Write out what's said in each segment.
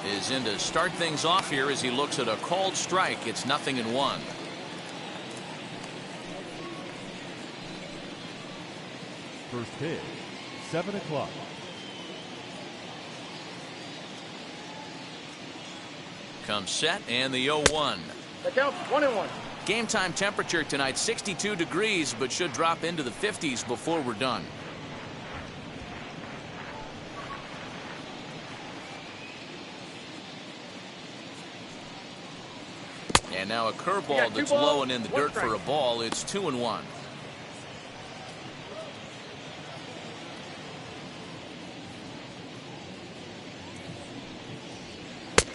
Is in to start things off here as he looks at a called strike. It's 0-1. First pitch, 7 o'clock. Comes set and the 0-1. That counts 1-1. Game time temperature tonight 62 degrees, but should drop into the 50s before we're done. And now a curveball that's low and in the dirt for a ball. It's 2-1.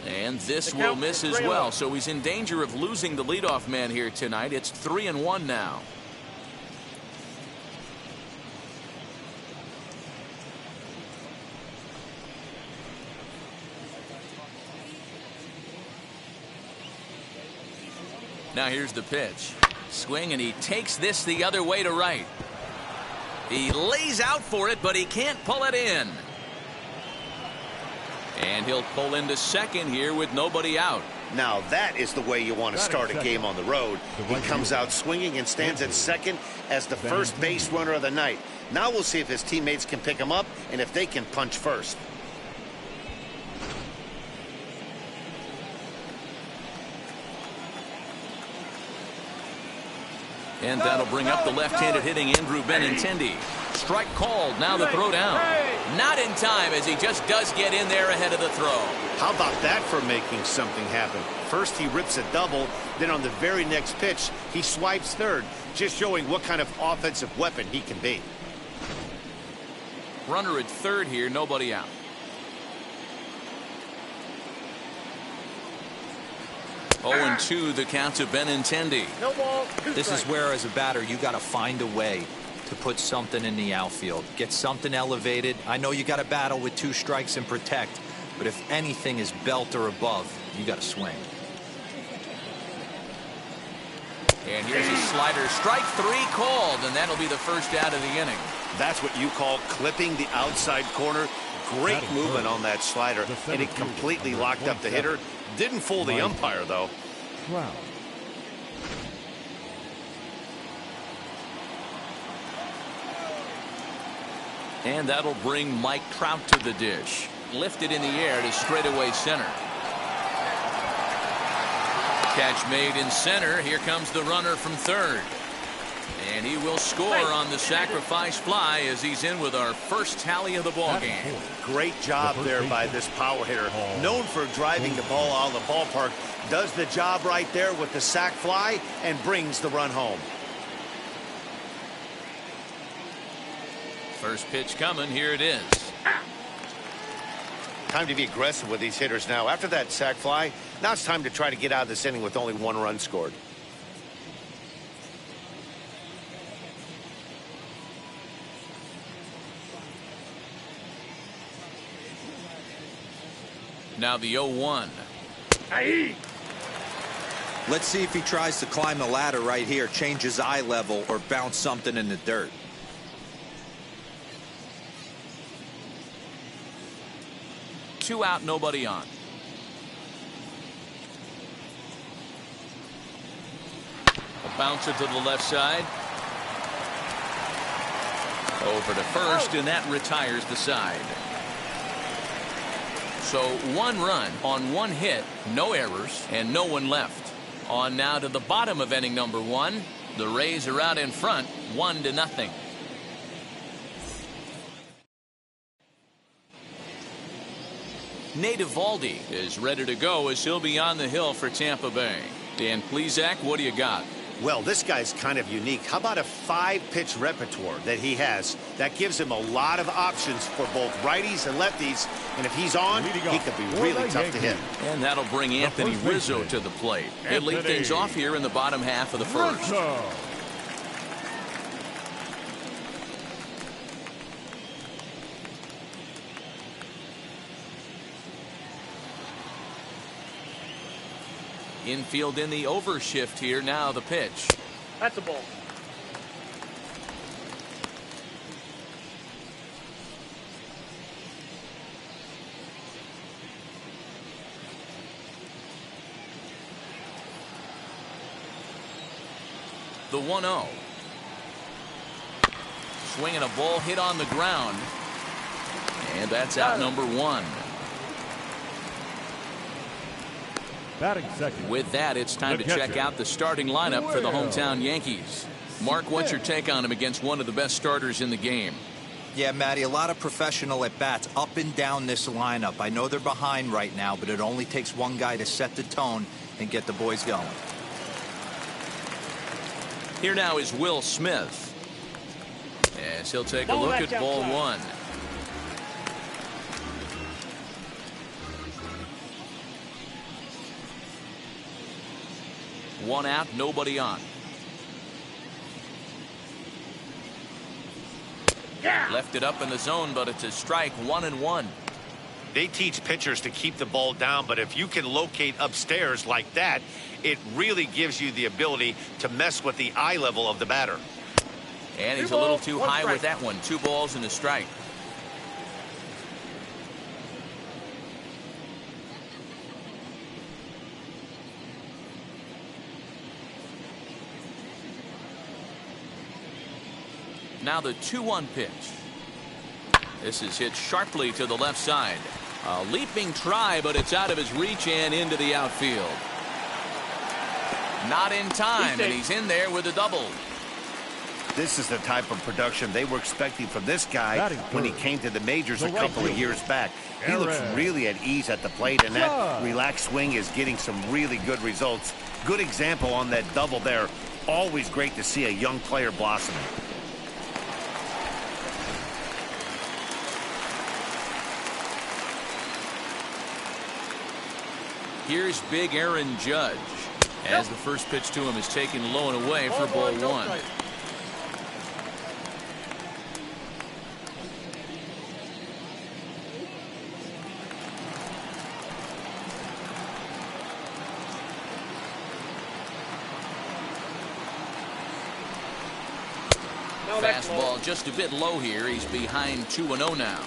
And this will miss as well, so he's in danger of losing the leadoff man here tonight. It's 3-1 now. Now here's the pitch. Swing, and he takes this the other way to right. He lays out for it, but he can't pull it in. And he'll pull into second here with nobody out. Now that is the way you want to start a game on the road. He comes out swinging and stands at second as the first base runner of the night. Now we'll see if his teammates can pick him up and if they can punch first. And that'll bring up the left-handed hitting Andrew Benintendi. Strike called. Now the throw down. Not in time, as he just does get in there ahead of the throw. How about that for making something happen? First he rips a double, then on the very next pitch he swipes third, just showing what kind of offensive weapon he can be. Runner at third here, nobody out. Oh, 0-2 the count to Benintendi. No ball. This is where, as a batter, you got to find a way to put something in the outfield. Get something elevated. I know you got to battle with 2 strikes and protect, but if anything is belt or above, you got to swing. And here's a slider. Strike 3 called, and that'll be the first out of the inning. That's what you call clipping the outside corner. Great movement on that slider, and it completely locked up the hitter. Didn't fool the umpire, though. Wow. And that'll bring Mike Trout to the dish. Lifted in the air to straightaway center. Catch made in center. Here comes the runner from third. And he will score on the sacrifice fly as he's in with our first tally of the ball game. Great job there by this power hitter. Known for driving the ball out of the ballpark. Does the job right there with the sac fly and brings the run home. First pitch coming. Here it is. Time to be aggressive with these hitters now. After that sac fly, now it's time to try to get out of this inning with only 1 run scored. Now the 0-1. Let's see if he tries to climb the ladder right here, change his eye level, or bounce something in the dirt. Two out, nobody on. A bouncer to the left side. Over to first, and that retires the side. So 1 run on 1 hit, no errors, and no one left. On now to the bottom of inning number 1. The Rays are out in front, 1-0. Nate Eovaldi is ready to go as he'll be on the hill for Tampa Bay. Dan Plesac, what do you got? Well, this guy's kind of unique. How about a 5-pitch repertoire that he has? That gives him a lot of options for both righties and lefties. And if he's on, he could be really tough to hit. And that'll bring Anthony Rizzo to the plate. He'll lead things off here in the bottom half of the first. Infield in the overshift here. Now the pitch. That's a ball. The 1-0. Swinging a ball hit on the ground. And that's out number 1. Batting second. With that, it's time to check out the starting lineup for the hometown Yankees. Mark, what's your take on him against one of the best starters in the game? Yeah, Matty, a lot of professional at-bats up and down this lineup. I know they're behind right now, but it only takes one guy to set the tone and get the boys going. Here now is Will Smith. As he'll take a look at ball 1. One out, nobody on. Left it up in the zone, but it's a strike. 1-1. They teach pitchers to keep the ball down, but if you can locate upstairs like that, it really gives you the ability to mess with the eye level of the batter. And he's a little too high with that one. 2 balls and a strike. Now the 2-1 pitch. This is hit sharply to the left side. A leaping try, but it's out of his reach and into the outfield. Not in time, and he's in there with a double. This is the type of production they were expecting from this guy when he came to the majors a couple of years back. He looks really at ease at the plate, and that relaxed swing is getting some really good results. Good example on that double there. Always great to see a young player blossoming. Here's big Aaron Judge as the first pitch to him is taken low and away for ball 1. Fastball just a bit low here. He's behind 2-0 now.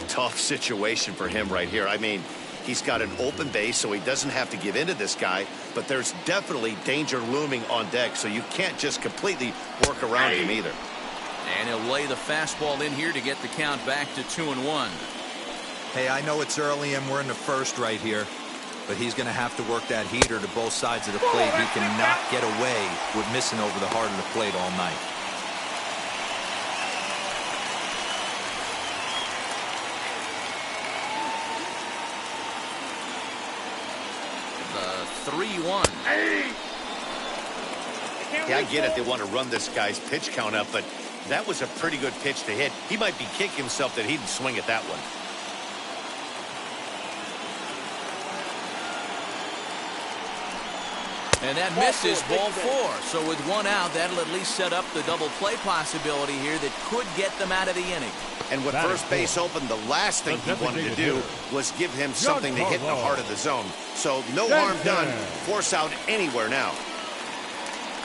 Tough situation for him right here. I mean, he's got an open base, so he doesn't have to give in to this guy, but there's definitely danger looming on deck, so you can't just completely work around him either. And he'll lay the fastball in here to get the count back to 2-1. Hey, I know it's early and we're in the first right here, but he's going to have to work that heater to both sides of the plate. He cannot get away with missing over the heart of the plate all night. The 3-1. Yeah, I get it. They want to run this guy's pitch count up, but that was a pretty good pitch to hit. He might be kicking himself that he didn't swing at that one. And that misses ball 4. So with 1 out, that'll at least set up the double play possibility here that could get them out of the inning. And with first base open, the last thing he wanted to do was give him something to hit in the heart of the zone. So no harm done. Force out anywhere now.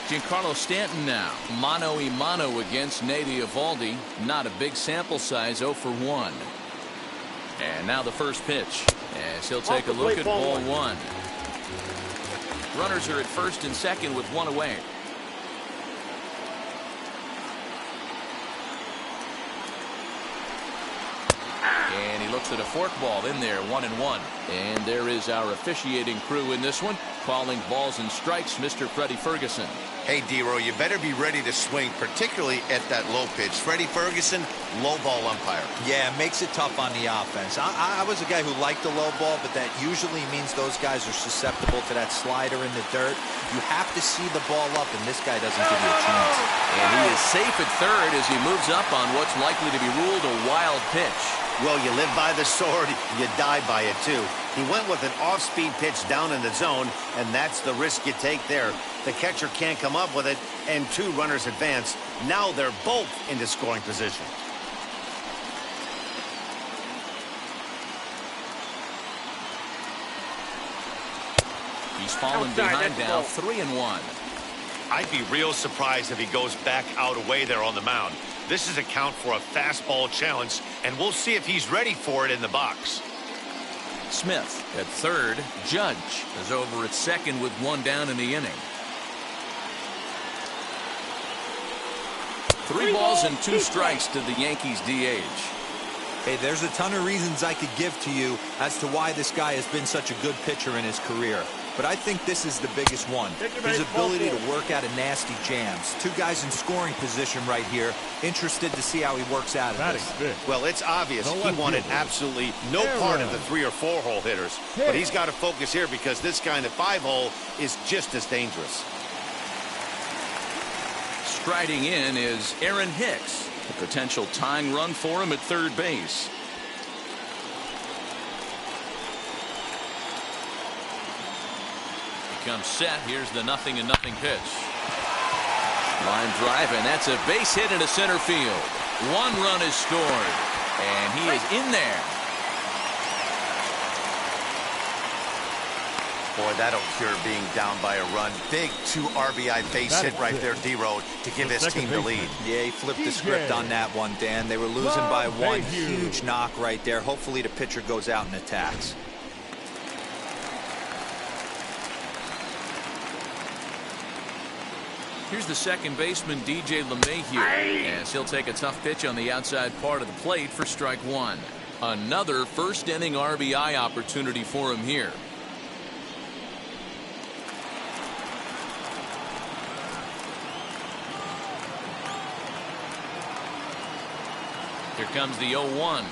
Giancarlo Stanton now. Mano-a-mano against Nate Eovaldi. Not a big sample size, 0 for 1. And now the first pitch as he'll take a look at ball 1. Runners are at first and second with 1 away. And he looks at a forkball in there, 1-1. And there is our officiating crew in this one, calling balls and strikes, Mr. Freddie Ferguson. Hey, D-Row, you better be ready to swing, particularly at that low pitch. Freddie Ferguson, low ball umpire. Yeah, makes it tough on the offense. I was a guy who liked the low ball, but that usually means those guys are susceptible to that slider in the dirt. You have to see the ball up, and this guy doesn't give you a chance. And he is safe at third as he moves up on what's likely to be ruled a wild pitch. Well, you live by the sword, you die by it, too. He went with an off-speed pitch down in the zone, and that's the risk you take there. The catcher can't come up with it, and 2 runners advance. Now they're both into scoring position. He's fallen behind now, 3-1. I'd be real surprised if he goes back out away there on the mound. This is a count for a fastball challenge, and we'll see if he's ready for it in the box. Smith at third. Judge is over at second with 1 down in the inning. 3 balls and 2 strikes to the Yankees DH. Hey, there's a ton of reasons I could give to you as to why this guy has been such a good pitcher in his career. But I think this is the biggest one. His ability to work out of nasty jams. 2 guys in scoring position right here. Interested to see how he works out of this. Well, it's obvious he wanted absolutely no part of the 3 or 4 hole hitters. But he's got to focus here because this guy in the 5 hole is just as dangerous. Striding in is Aaron Hicks. A potential tying run for him at third base. He comes set. Here's the 0-0 pitch. Line drive, and that's a base hit into center field. 1 run is scored, and he is in there. Boy, that'll cure being down by a run. Big 2 RBI base hit right there, D-Road, to give his team the lead. Yeah, he flipped the script on that one, Dan. They were losing by 1. Huge knock right there. Hopefully the pitcher goes out and attacks. Here's the second baseman, DJ LeMahieu, as he'll take a tough pitch on the outside part of the plate for strike 1. Another first inning RBI opportunity for him here. Here comes the 0-1.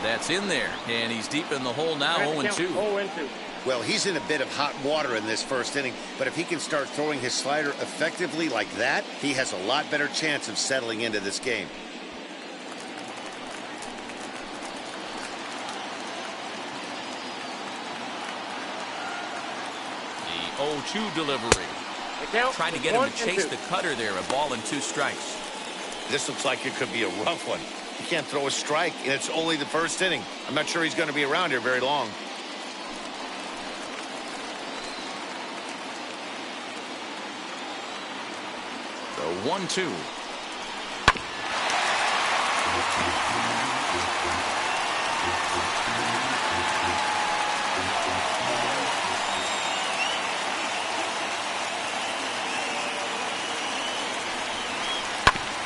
That's in there, and he's deep in the hole now, 0-2. Well, he's in a bit of hot water in this first inning, but if he can start throwing his slider effectively like that, he has a lot better chance of settling into this game. The 0-2 delivery. Trying to get him to chase the cutter there, a ball and 2 strikes. This looks like it could be a rough one. He can't throw a strike, and it's only the first inning. I'm not sure he's going to be around here very long. The 1-2.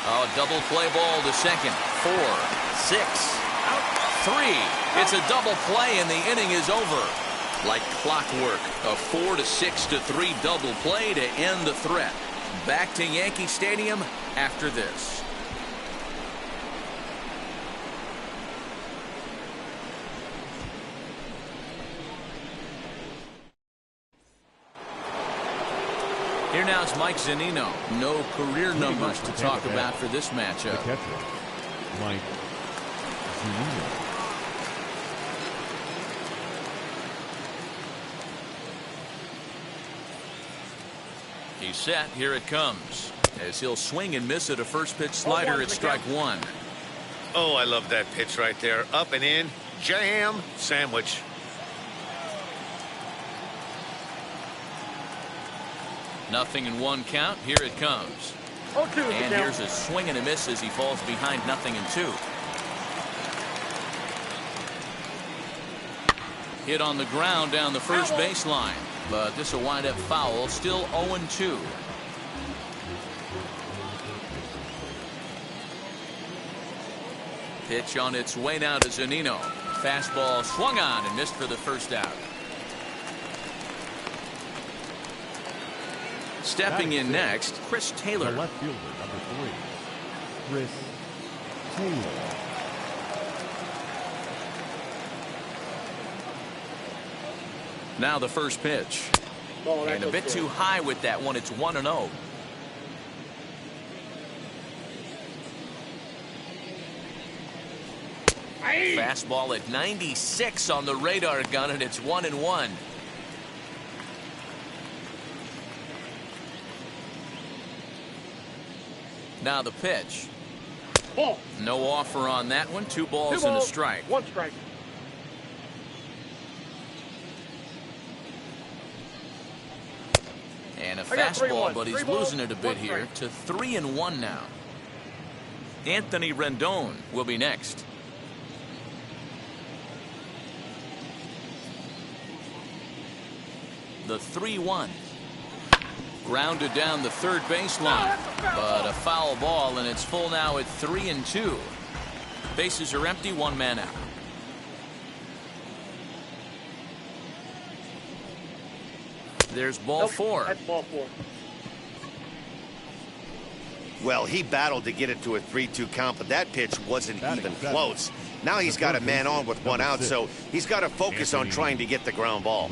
Oh, double play ball to second. 4, 6, 3. It's a double play, and the inning is over. Like clockwork, a 4-6-3 double play to end the threat. Back to Yankee Stadium after this. Here now is Mike Zunino. No career numbers to talk about for this matchup. The catcher, Mike Zunino. He's set. Here it comes. As he'll swing and miss at a first pitch slider at strike 1. Oh, I love that pitch right there. Up and in. Jam. Sandwich. Nothing in 1 count. Here it comes. And here's a swing and a miss as he falls behind 0-2. Hit on the ground down the first baseline. But this will wind up foul. Still 0-2. Pitch on its way now to Zunino. Fastball swung on and missed for the first out. Stepping in next, Chris Taylor. The left fielder, number 3, Chris Taylor. Now the first pitch. And a bit too high with that one. It's 1-0. Fastball at 96 on the radar gun, and it's 1-1. Now the pitch. Ball. No offer on that one. 2 balls and a strike. 1 strike. And a fastball, but he's losing it a bit here to 3-1 now. Anthony Rendon will be next. The 3-1. Grounded down the third baseline, but a foul ball, and it's full now at 3-2. Bases are empty, one man out. There's ball four. That's ball four. Well, he battled to get it to a 3-2 count, but that pitch wasn't even close. Now he's got a man on with one out, so he's got to focus on trying to get the ground ball.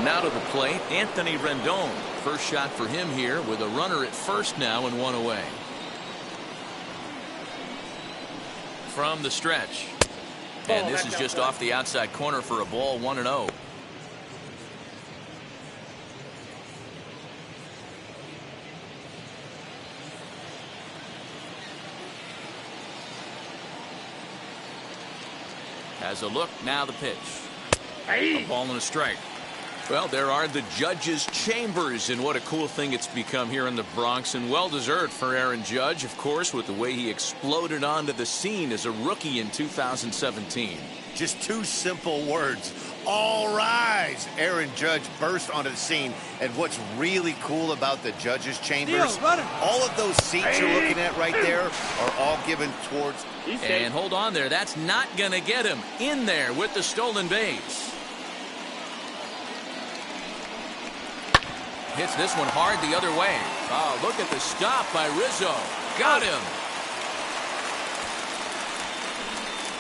Now to the plate, Anthony Rendon. First shot for him here with a runner at first now and one away. From the stretch. And this is just off the outside corner for a ball, 1-0. Has a look, now the pitch. A ball and a strike. Well, there are the judges' chambers, and what a cool thing it's become here in the Bronx, and well-deserved for Aaron Judge, of course, with the way he exploded onto the scene as a rookie in 2017. Just two simple words. All rise! Aaron Judge burst onto the scene, and what's really cool about the judges' chambers, all of those seats you're looking at right there are all given towards... And hold on there, that's not going to get him in there with the stolen base. Hits this one hard the other way. Oh, look at the stop by Rizzo. Got him.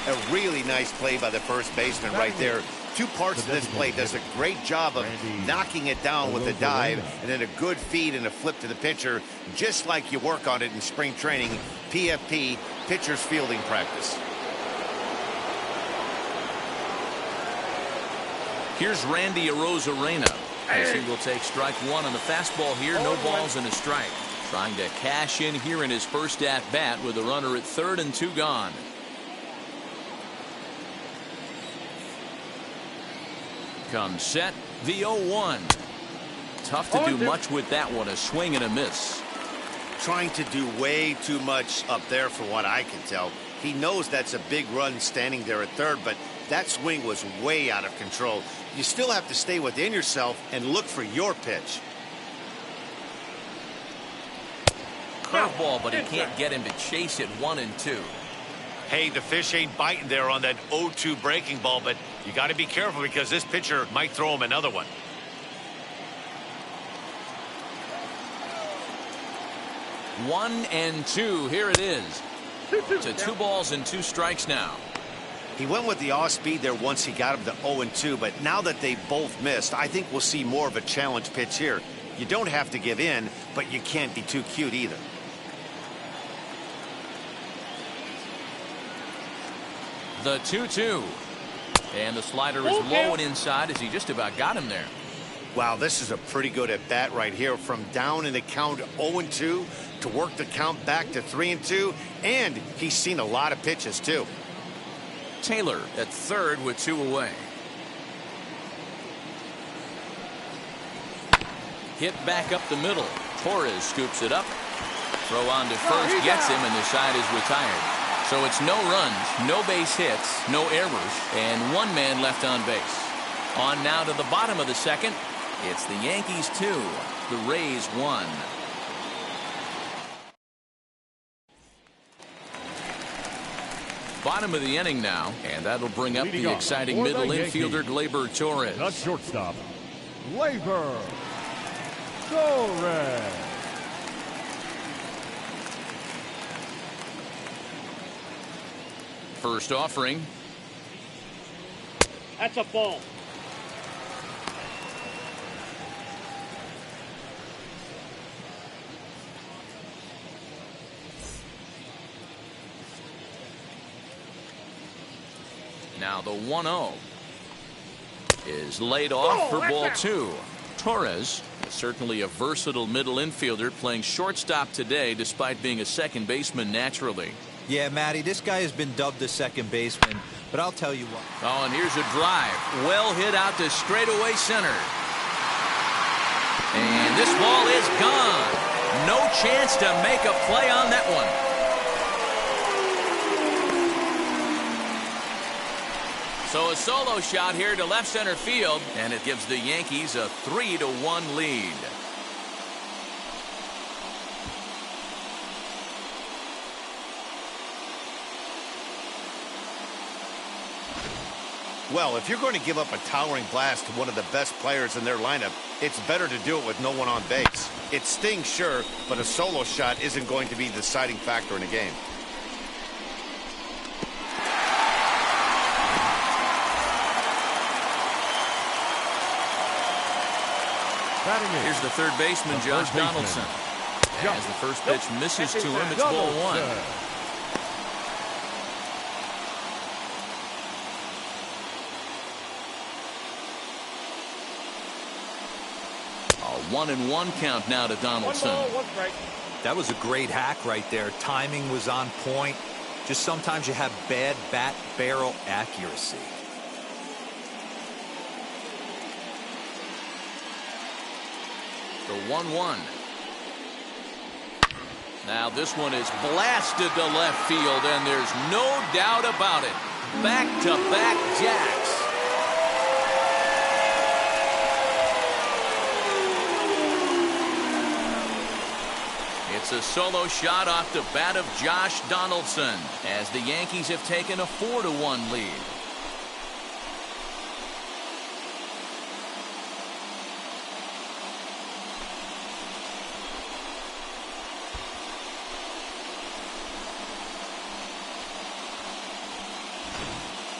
A really nice play by the first baseman right there. Two parts of this play. Does a great job of knocking it down with a dive, and then a good feed and a flip to the pitcher, just like you work on it in spring training, PFP, pitcher's fielding practice. Here's Randy Arozarena, as he will take strike one on the fastball here. No balls and a strike. Trying to cash in here in his first at-bat with a runner at third and two gone. Comes set, the 0-1. Tough to do much with that one, a swing and a miss. Trying to do way too much up there for what I can tell. He knows that's a big run standing there at third, but that swing was way out of control. You still have to stay within yourself and look for your pitch. Curveball, but he can't get him to chase it 1-2. Hey, the fish ain't biting there on that 0-2 breaking ball, but you got to be careful because this pitcher might throw him another one. 1-2. Here it is. To 2 balls and 2 strikes now. He went with the off speed there once he got him to 0-2, but now that they both missed, I think we'll see more of a challenge pitch here. You don't have to give in, but you can't be too cute either. The 2-2. And the slider is low and inside as he just about got him there. Wow, this is a pretty good at bat right here. From down in the count 0-2 to work the count back to 3-2. And he's seen a lot of pitches, too. Taylor at third with 2 away. Hit back up the middle. Torres scoops it up. Throw on to first, gets him, and the side is retired. So it's no runs, no base hits, no errors, and 1 man left on base. On now to the bottom of the second. It's the Yankees 2, the Rays 1. Bottom of the inning now, and that'll bring up the exciting middle infielder Gleyber Torres. The shortstop, Gleyber Torres. First offering. That's a ball. Now the 1-0 is laid off for ball 2. Torres, certainly a versatile middle infielder, playing shortstop today despite being a second baseman naturally. Yeah, Matty, this guy has been dubbed the second baseman, but I'll tell you what. Oh, and here's a drive. Well hit out to straightaway center. And this ball is gone. No chance to make a play on that one. So a solo shot here to left center field, and it gives the Yankees a 3-1 lead. Well, if you're going to give up a towering blast to one of the best players in their lineup, it's better to do it with no one on base. It stings, sure, but a solo shot isn't going to be the deciding factor in a game. Here's the third baseman, Josh Donaldson. As the first pitch misses to him, it's ball one. A 1-1 count now to Donaldson. 1 ball, 1 strike. That was a great hack right there. Timing was on point. Just sometimes you have bad bat barrel accuracy. The 1-1. Now this one is blasted to left field, and there's no doubt about it. Back-to-back jacks. It's a solo shot off the bat of Josh Donaldson, as the Yankees have taken a 4-1 lead.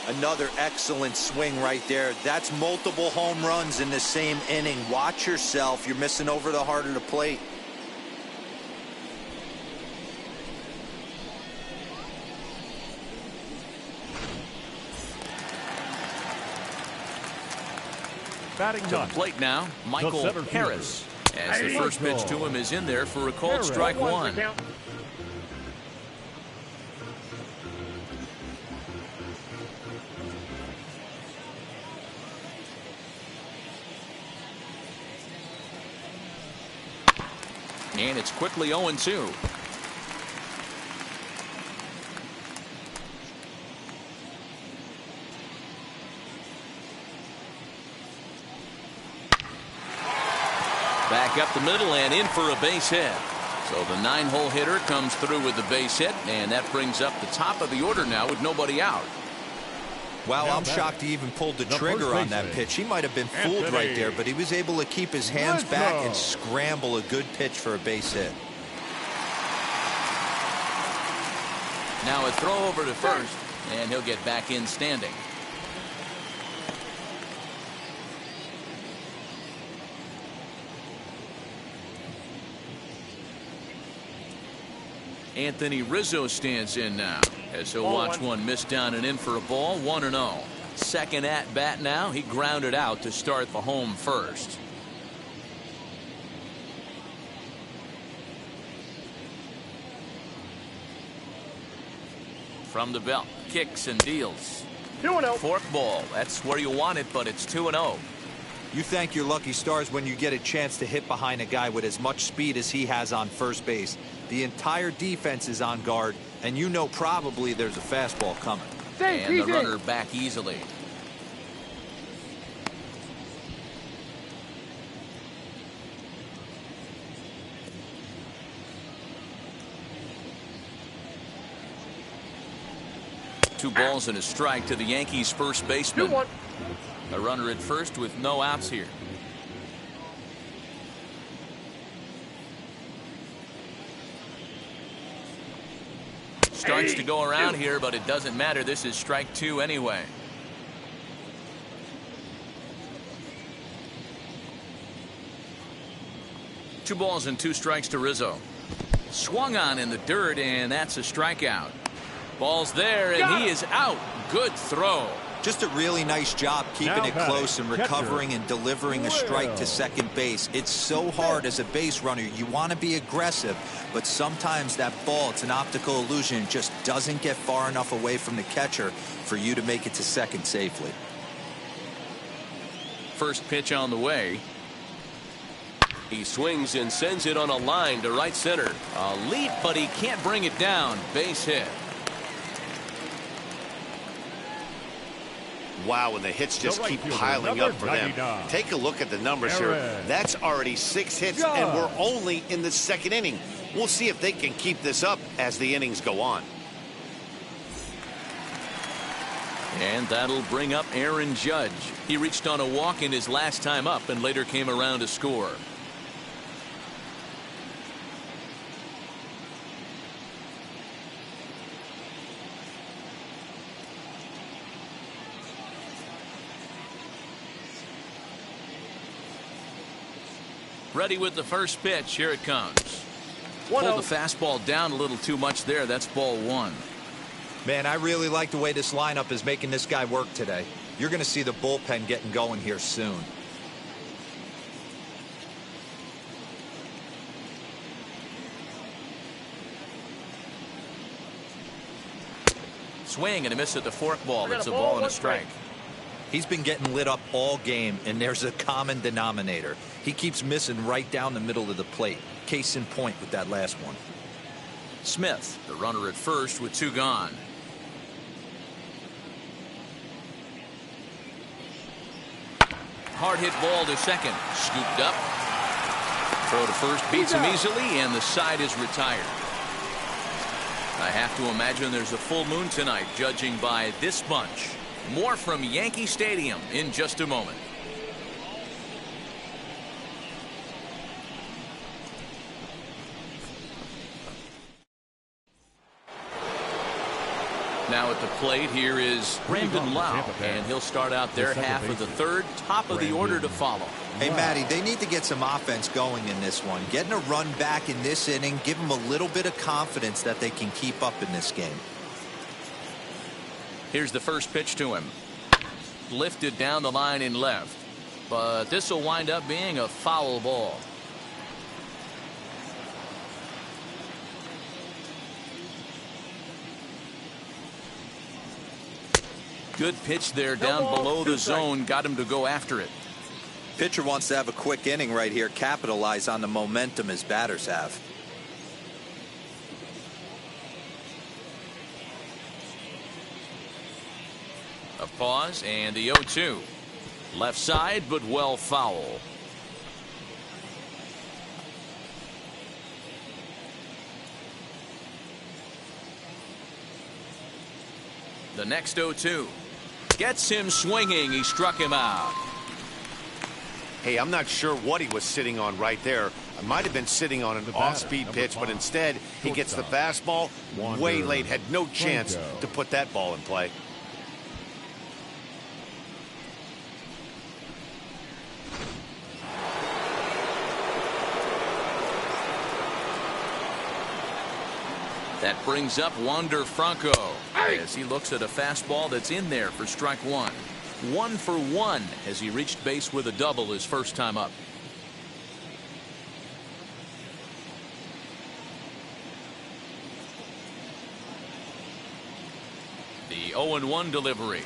Another excellent swing right there. That's multiple home runs in the same inning. Watch yourself. You're missing over the heart of the plate. Batting to the plate now, Michael Harris. As the first pitch to him is in there for a called strike one. And it's quickly 0-2. Back up the middle and in for a base hit. So the 9-hole hitter comes through with the base hit, and that brings up the top of the order now with nobody out. Wow, I'm shocked he even pulled the trigger on that pitch. He might have been fooled right there, but he was able to keep his hands back and scramble a good pitch for a base hit. Now a throw over to first, and he'll get back in standing. Anthony Rizzo stands in now, as he'll watch one miss down and in for a ball. 1-0. Second at bat now. He grounded out to start the home first. From the belt, kicks and deals. 2-0. Fork ball. That's where you want it, but it's 2-0. You thank your lucky stars when you get a chance to hit behind a guy with as much speed as he has on first base. The entire defense is on guard, and you know probably there's a fastball coming. And the runner back easily. Two balls and a strike to the Yankees' first baseman. 2-1. A runner at first with no outs here. Starts to go around here, but it doesn't matter. This is strike two anyway. Two balls and two strikes to Rizzo. Swung on in the dirt, and that's a strikeout. Ball's there, and he is out. Good throw. Just a really nice job keeping it close and recovering and delivering a strike to second base. It's so hard as a base runner. You want to be aggressive, but sometimes that ball, it's an optical illusion, just doesn't get far enough away from the catcher for you to make it to second safely. First pitch on the way. He swings and sends it on a line to right center. A leap, but he can't bring it down. Base hit. Wow, and the hits just keep piling up for them. Take a look at the numbers here. That's already 6 hits, and we're only in the 2nd inning. We'll see if they can keep this up as the innings go on. And that'll bring up Aaron Judge. He reached on a walk in his last time up and later came around to score. Ready with the first pitch. Here it comes. Pulled the fastball down a little too much there. That's ball 1. Man, I really like the way this lineup is making this guy work today. You're going to see the bullpen getting going here soon. Swing and a miss at the forkball. It's a ball and a strike. He's been getting lit up all game, and there's a common denominator. He keeps missing right down the middle of the plate. Case in point with that last one. Smith, the runner at first with 2 gone. Hard hit ball to second. Scooped up. Throw to first beats him easily, and the side is retired. I have to imagine there's a full moon tonight, judging by this bunch. More from Yankee Stadium in just a moment. Now at the plate, here is Brandon Lau, and he'll start out their half of the 3rd, top of the order to follow. Hey, Matty, they need to get some offense going in this one. Getting a run back in this inning, give them a little bit of confidence that they can keep up in this game. Here's the first pitch to him. Lifted down the line in left, but this will wind up being a foul ball. Good pitch there down below the zone. Got him to go after it. Pitcher wants to have a quick inning right here. Capitalize on the momentum his batters have. A pause and the 0-2. Left side, but well foul. The next 0-2. Gets him swinging. He struck him out. Hey, I'm not sure what he was sitting on right there. I might have been sitting on an off-speed pitch, but instead he gets the fastball way late. Had no chance to put that ball in play. That brings up Wander Franco as he looks at a fastball that's in there for strike 1. 1 for 1 as he reached base with a double his first time up. The 0-1 delivery.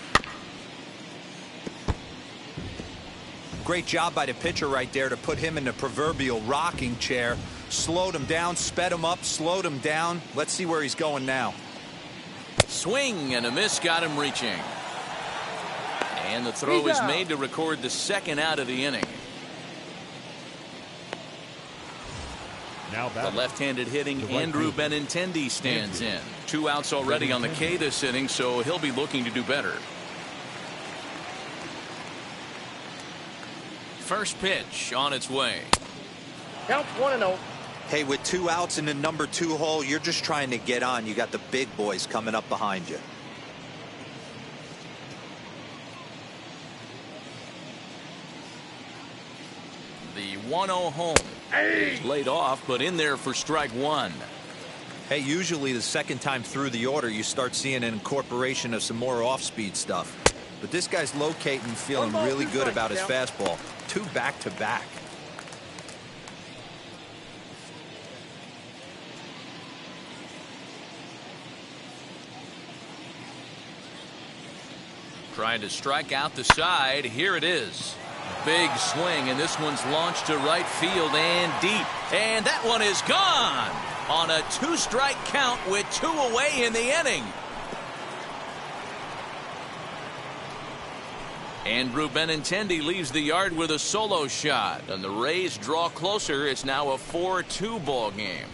Great job by the pitcher right there to put him in the proverbial rocking chair. Slowed him down, sped him up, slowed him down. Let's see where he's going now. Swing and a miss got him reaching. And the throw is made to record the 2nd out of the inning. The left-handed hitting Andrew Benintendi stands in. 2 outs already on the K this inning, so he'll be looking to do better. First pitch on its way. Count 1-0. Hey, with 2 outs in the number 2 hole, you're just trying to get on. You got the big boys coming up behind you. The 1-0 home is laid off, but in there for strike 1. Hey, usually the 2nd time through the order, you start seeing an incorporation of some more off-speed stuff. But this guy's locating, feeling really good about his fastball. 2 back-to-back. Trying to strike out the side. Here it is. Big swing, and this one's launched to right field and deep. And that one is gone on a 2-strike count with 2 away in the inning. Andrew Benintendi leaves the yard with a solo shot, and the Rays draw closer. It's now a 4-2 ball game.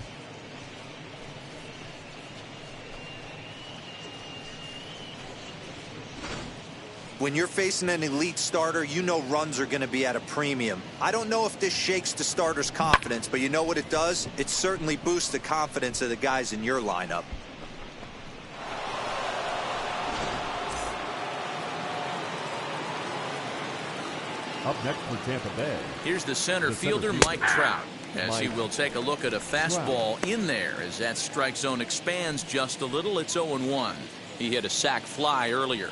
When you're facing an elite starter, you know runs are going to be at a premium. I don't know if this shakes the starter's confidence, but you know what it does? It certainly boosts the confidence of the guys in your lineup. Up next for Tampa Bay. Here's the center fielder, Mike Trout, as he will take a look at a fastball in there as that strike zone expands just a little. It's 0-1. He hit a sac fly earlier.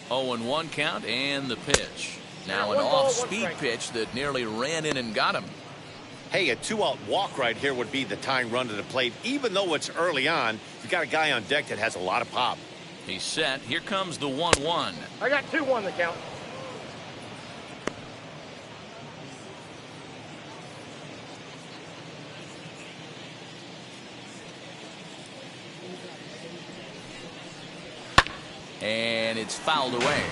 Oh, 0-1 count, and the pitch. Now an off-speed pitch that nearly ran in and got him. Hey, a 2-out walk right here would be the tying run to the plate. Even though it's early on, you got a guy on deck that has a lot of pop. He's set. Here comes the 1-1. I got 2-1 the count. And it's fouled away.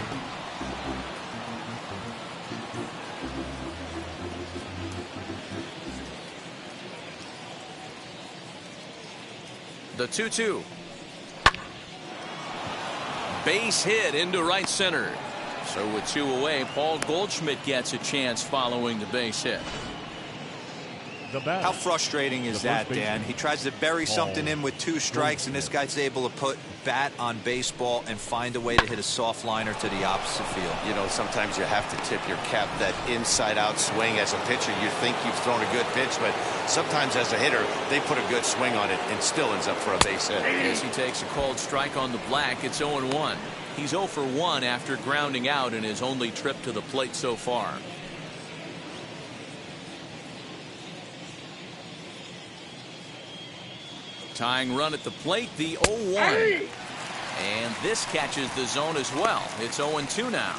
The 2-2. Base hit into right center. So with 2 away, Paul Goldschmidt gets a chance following the base hit. How frustrating is that, Dan? He tries to bury something in with 2 strikes, and this guy's able to put bat on baseball and find a way to hit a soft liner to the opposite field. You know, sometimes you have to tip your cap. That inside-out swing as a pitcher, you think you've thrown a good pitch, but sometimes as a hitter, they put a good swing on it and still ends up for a base hit. As he takes a called strike on the black, it's 0-1. He's 0 for 1 after grounding out in his only trip to the plate so far. Tying run at the plate, the 0-1. And this catches the zone as well. It's 0-2 now.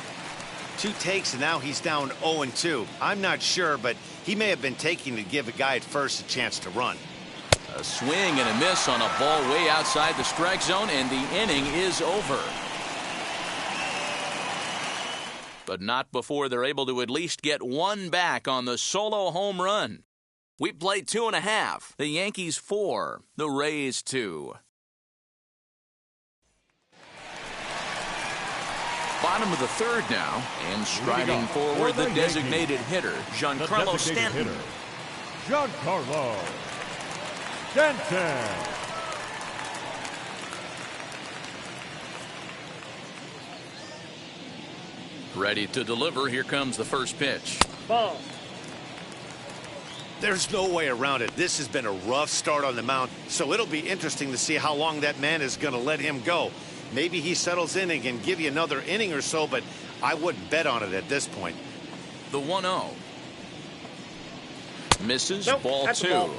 2 takes, and now he's down 0-2. I'm not sure, but he may have been taking to give a guy at first a chance to run. A swing and a miss on a ball way outside the strike zone, and the inning is over. But not before they're able to at least get 1 back on the solo home run. We played 2.5. The Yankees 4. The Rays 2. Bottom of the 3rd now, and striding forward the designated hitter, Giancarlo Stanton. Giancarlo Stanton. Ready to deliver. Here comes the first pitch. Ball. There's no way around it. This has been a rough start on the mound, so it'll be interesting to see how long that man is going to let him go. Maybe he settles in and can give you another inning or so, but I wouldn't bet on it at this point. The 1-0. Misses. Nope, ball 2. Ball.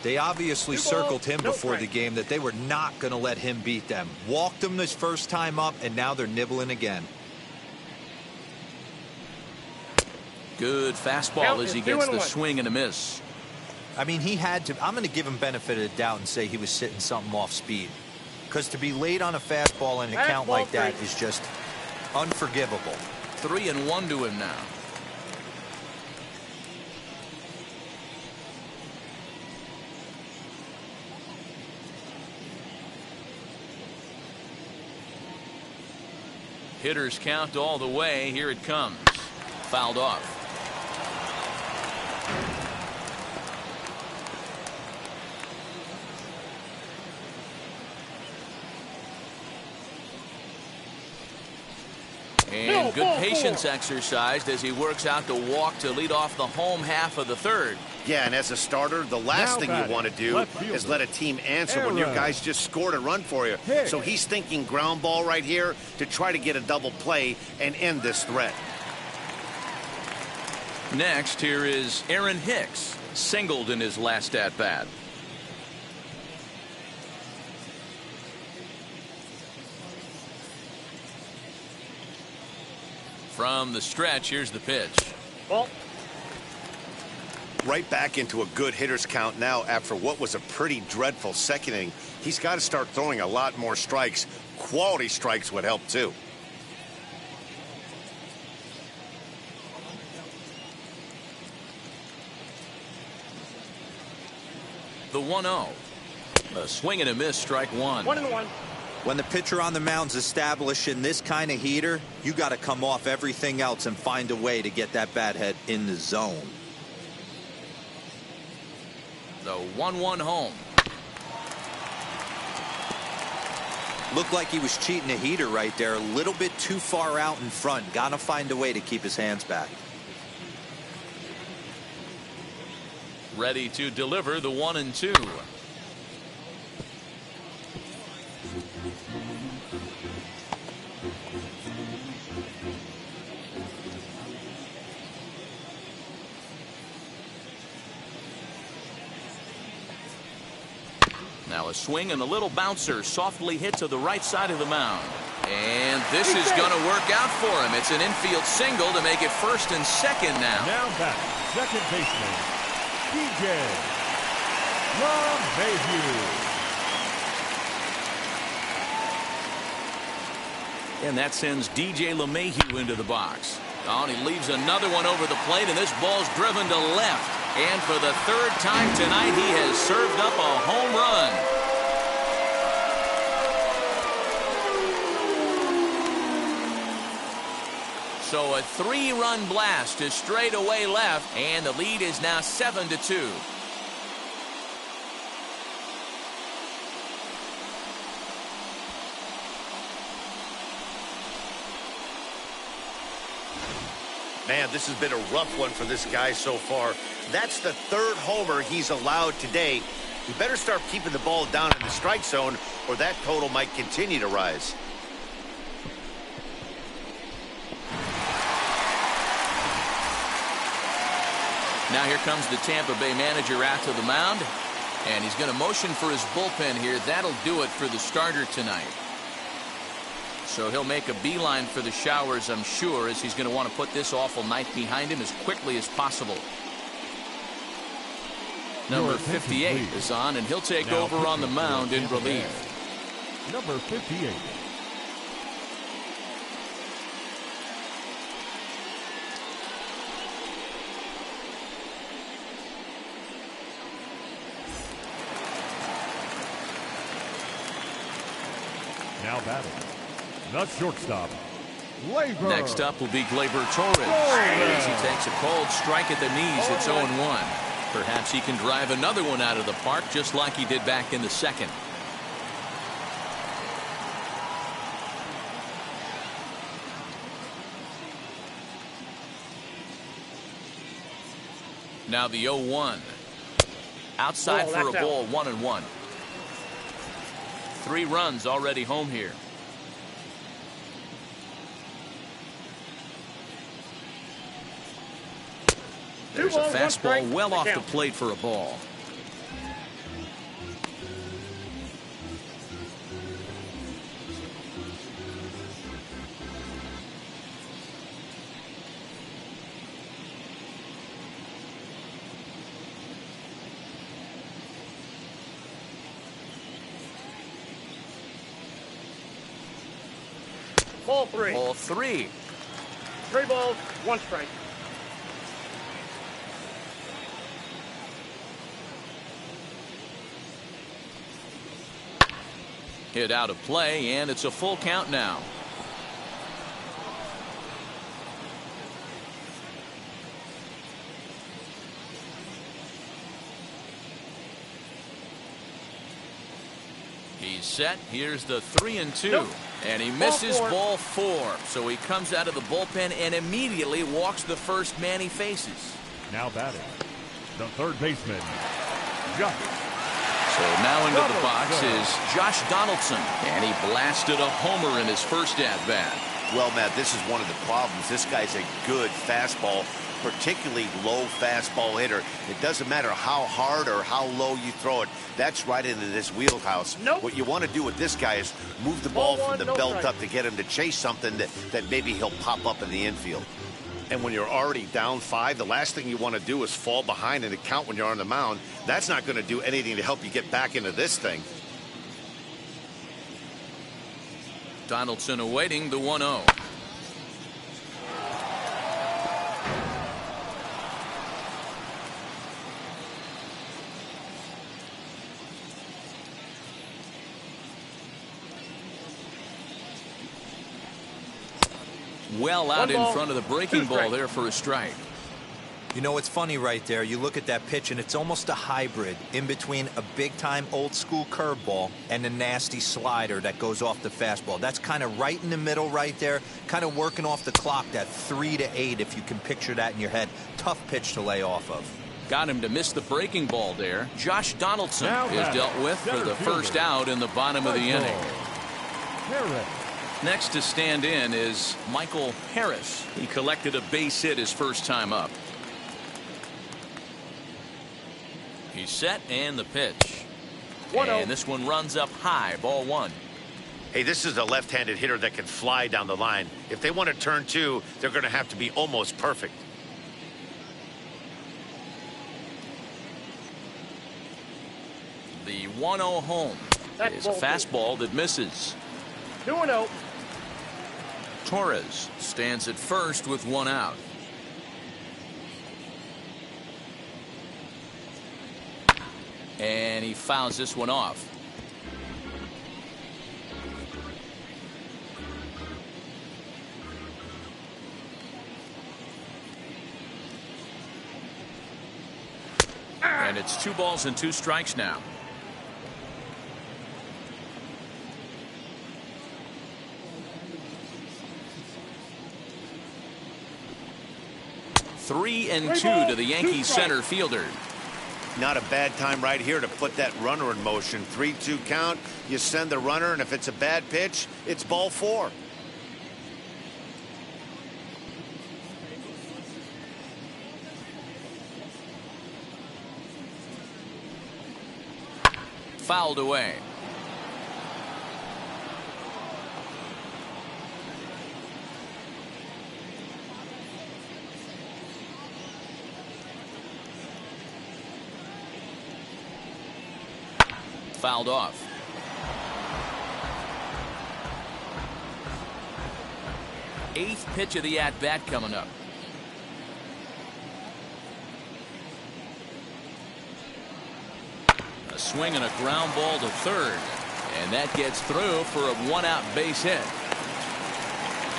They obviously circled him before the game that they were not going to let him beat them. Walked him his first time up, and now they're nibbling again. Good fastball as he gets the swing and a miss. I mean, he had to. I'm going to give him benefit of the doubt and say he was sitting something off speed. Because to be late on a fastball in a count like that is just unforgivable. 3-1 to him now. Hitters count all the way. Here it comes. Fouled off. And good patience exercised as he works out the walk to lead off the home half of the 3rd. Yeah, and as a starter, the last thing you want to do is let a team answer when your guys just scored a run for you. So he's thinking ground ball right here to try to get a double play and end this threat. Next, here is Aaron Hicks, singled in his last at-bat. From the stretch, here's the pitch. Ball. Right back into a good hitter's count now after what was a pretty dreadful second inning. He's got to start throwing a lot more strikes. Quality strikes would help too. The 1-0. A swing and a miss, strike one. 1-1. When the pitcher on the mound's establishing this kind of heater, you got to come off everything else and find a way to get that bat head in the zone. The 1-1 home. Looked like he was cheating a heater right there, a little bit too far out in front. Got to find a way to keep his hands back. Ready to deliver the 1-2. Now a swing and a little bouncer softly hit to the right side of the mound. And this is going to work out for him. It's an infield single to make it first and second now. Now back, second baseman, DJ LeMahieu. And that sends DJ LeMahieu into the box. Oh, and he leaves another one over the plate, and this ball's driven to left. And for the third time tonight, he has served up a home run. So a 3-run blast to straightaway left, and the lead is now 7-2. Man, this has been a rough one for this guy so far. That's the third homer he's allowed today. He better start keeping the ball down in the strike zone, or that total might continue to rise. Now here comes the Tampa Bay manager out to the mound, and he's going to motion for his bullpen here. That'll do it for the starter tonight. So he'll make a beeline for the showers, I'm sure, as he's going to want to put this awful night behind him as quickly as possible. Number 58 is on, and he'll take over on the mound in relief. Number 58. Now batting, the shortstop, Gleyber. Next up will be Gleyber Torres. As he takes a cold strike at the knees, it's 0-1. Perhaps he can drive another one out of the park just like he did back in the second. Now the 0-1. Outside for a ball, 1-1. 3 runs already home here. There's a fastball well off the plate for a ball. Ball 3. Ball 3. 3 balls, 1 strike. Hit out of play, and it's a full count now. He's set. Here's the 3-2. Nope. And he misses ball 4. So he comes out of the bullpen and immediately walks the first man he faces. Now batting, the third baseman, Josh. So now into the box is Josh Donaldson. And he blasted a homer in his first at-bat. Well, Matt, this is one of the problems. This guy's a good fastball, particularly low fastball hitter. It doesn't matter how hard or how low you throw it. That's right into this wheelhouse. Nope. What you want to do with this guy is move the ball from the belt up to get him to chase something that maybe he'll pop up in the infield. And when you're already down 5, the last thing you want to do is fall behind in the count when you're on the mound. That's not going to do anything to help you get back into this thing. Donaldson awaiting the 1-0. Well out in front of the breaking ball there for a strike. You know, it's funny right there. You look at that pitch, and it's almost a hybrid in between a big-time old-school curveball and a nasty slider that goes off the fastball. That's kind of right in the middle right there, kind of working off the clock, that 3 to 8, if you can picture that in your head. Tough pitch to lay off of. Got him to miss the breaking ball there. Josh Donaldson is dealt with for the first out in the bottom of the inning. Next to stand in is Michael Harris. He collected a base hit his first time up. He's set, and the pitch. And this one runs up high, ball 1. Hey, this is a left-handed hitter that can fly down the line. If they want to turn 2, they're going to have to be almost perfect. The 1-0 home is a fastball that misses. 2-0. Torres stands at first with 1 out. And he fouls this one off. And it's 2 balls and 2 strikes now. Three and 2 to the Yankees center fielder. Not a bad time right here to put that runner in motion. 3-2 count. You send the runner, and if it's a bad pitch, it's ball 4. Fouled away. Fouled off. Eighth pitch of the at-bat coming up. A swing and a ground ball to third. And that gets through for a 1-out base hit.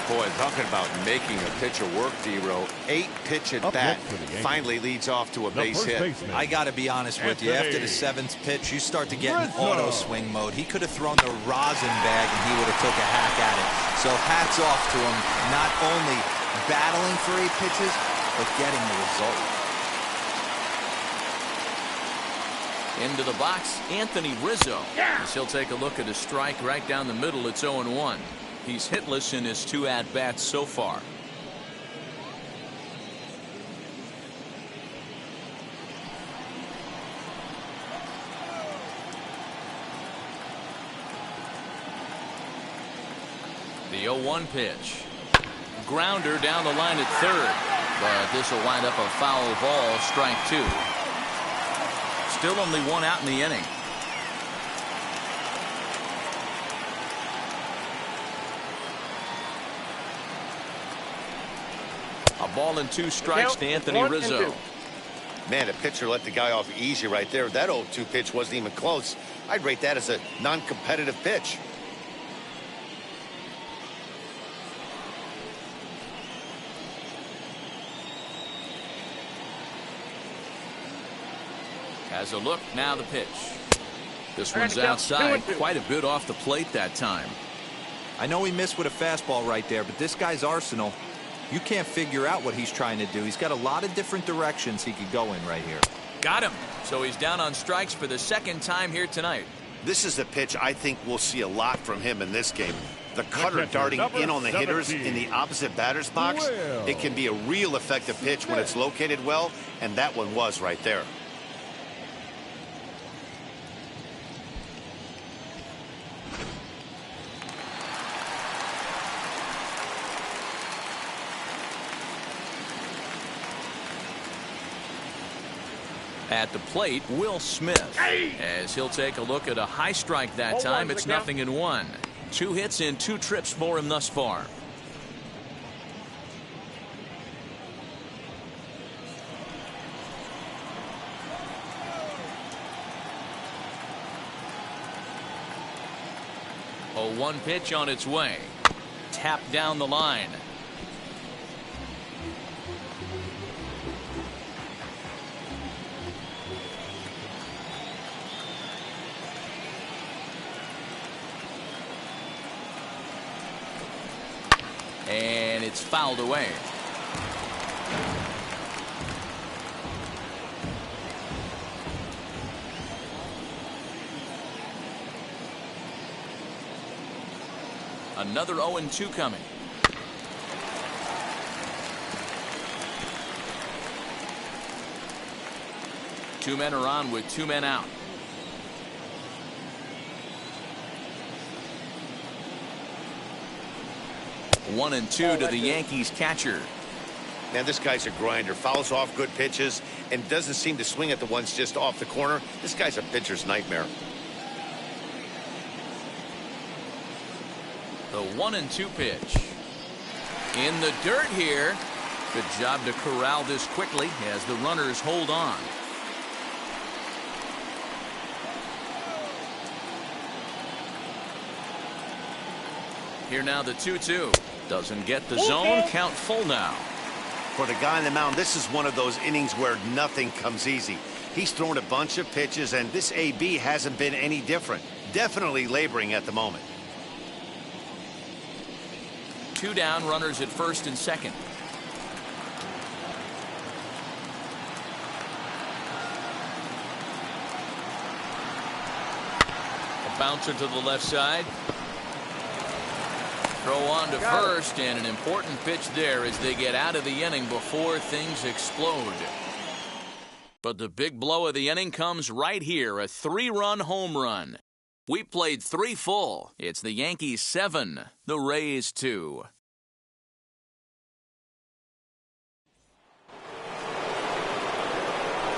Boy, talking about making a pitcher work, D-Row. 8-pitch at bat finally leads off to a base hit. I got to be honest with you. After the 7th pitch, you start to get in auto swing mode. He could have thrown the rosin bag and he would have took a hack at it. So hats off to him, not only battling for 8 pitches, but getting the result. Into the box, Anthony Rizzo. As he'll take a look at a strike right down the middle. It's 0-1. He's hitless in his 2 at-bats so far. The 0-1 pitch. Grounder down the line at third. But this will wind up a foul ball, strike 2. Still only 1 out in the inning. A ball and 2 strikes to Anthony Rizzo. Man, a pitcher let the guy off easy right there. That 0-2 pitch wasn't even close. I'd rate that as a non-competitive pitch. Has a look, now the pitch. This one's outside, quite a bit off the plate that time. I know he missed with a fastball right there, but this guy's arsenal, you can't figure out what he's trying to do. He's got a lot of different directions he could go in right here. Got him. So he's down on strikes for the 2nd time here tonight. This is a pitch I think we'll see a lot from him in this game. The cutter darting in on the hitters in the opposite batter's box. It can be a real effective pitch when it's located well, and that one was right there. At the plate, Will Smith. As he'll take a look at a high strike that time. It's 0-1. 2 hits in 2 trips for him thus far. A 1 pitch on its way. Tapped down the line. And it's fouled away. Another 0-2 coming. Two men are on with 2 men out. One and 2 to the Yankees catcher. Man, this guy's a grinder. Fouls off good pitches and doesn't seem to swing at the ones just off the corner. This guy's a pitcher's nightmare. The 1-2 pitch. In the dirt here. Good job to corral this quickly as the runners hold on. Here now the 2-2. Doesn't get the zone. Count full now. For the guy on the mound, this is one of those innings where nothing comes easy. He's thrown a bunch of pitches, and this AB hasn't been any different. Definitely laboring at the moment. 2 down, runners at first and second. A bouncer to the left side. Throw on to first, and an important pitch there as they get out of the inning before things explode. But the big blow of the inning comes right here, a 3-run home run. We played 3 full. It's the Yankees 7, the Rays 2.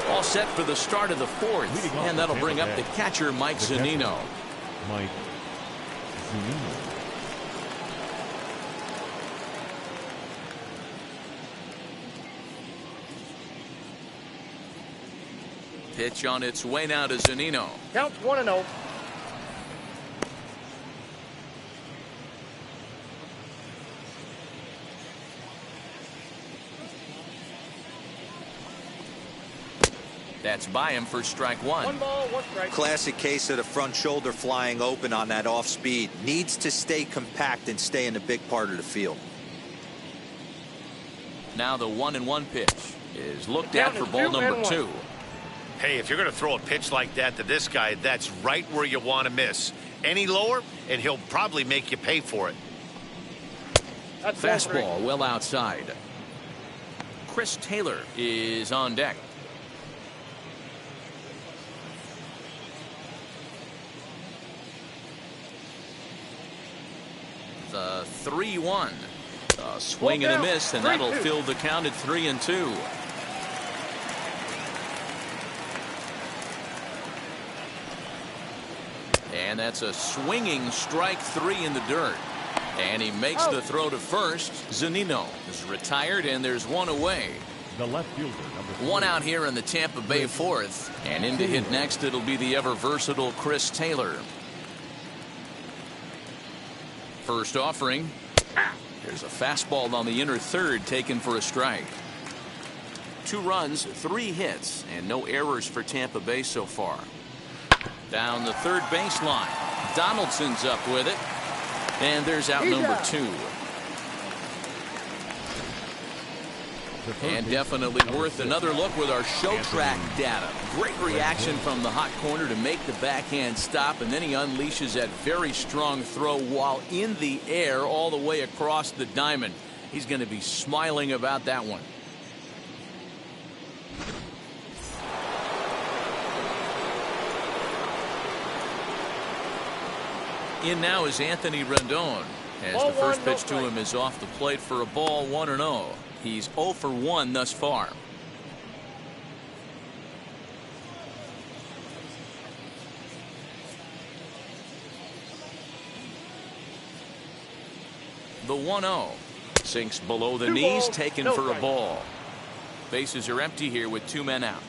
All set for the start of the 4th, and that'll bring up the catcher, Mike Zunino. Mike Zunino. Pitch on its way now to Zunino. Counts 1-0. That's by him for strike 1. 1 ball, 1 strike. Classic case of the front shoulder flying open on that off speed. Needs to stay compact and stay in the big part of the field. Now the 1-1 pitch is looked at for ball number 2. Hey, if you're going to throw a pitch like that to this guy, that's right where you want to miss. Any lower, and he'll probably make you pay for it. That's fastball well outside. Chris Taylor is on deck. The 3-1. A swing and a miss, and that'll fill the count at 3-2. And that's a swinging strike 3 in the dirt. And he makes the throw to first. Zunino is retired, and there's 1 away. The left fielder, number 3. 1 out here in the Tampa Bay 4th. And in to hit next, it'll be the ever-versatile Chris Taylor. First offering. There's a fastball on the inner third taken for a strike. 2 runs, 3 hits, and no errors for Tampa Bay so far. Down the third baseline. Donaldson's up with it. And there's out number 2. And definitely worth another look with our show track data. Great reaction from the hot corner to make the backhand stop, and then he unleashes that very strong throw while in the air all the way across the diamond. He's going to be smiling about that one. In now is Anthony Rendon, as the first pitch to him is off the plate for a ball, 1-0. He's 0 for 1 thus far. The 1-0. Sinks below the 2 knees, balls, taken no for a strikes. ball. Bases are empty here with 2 men out.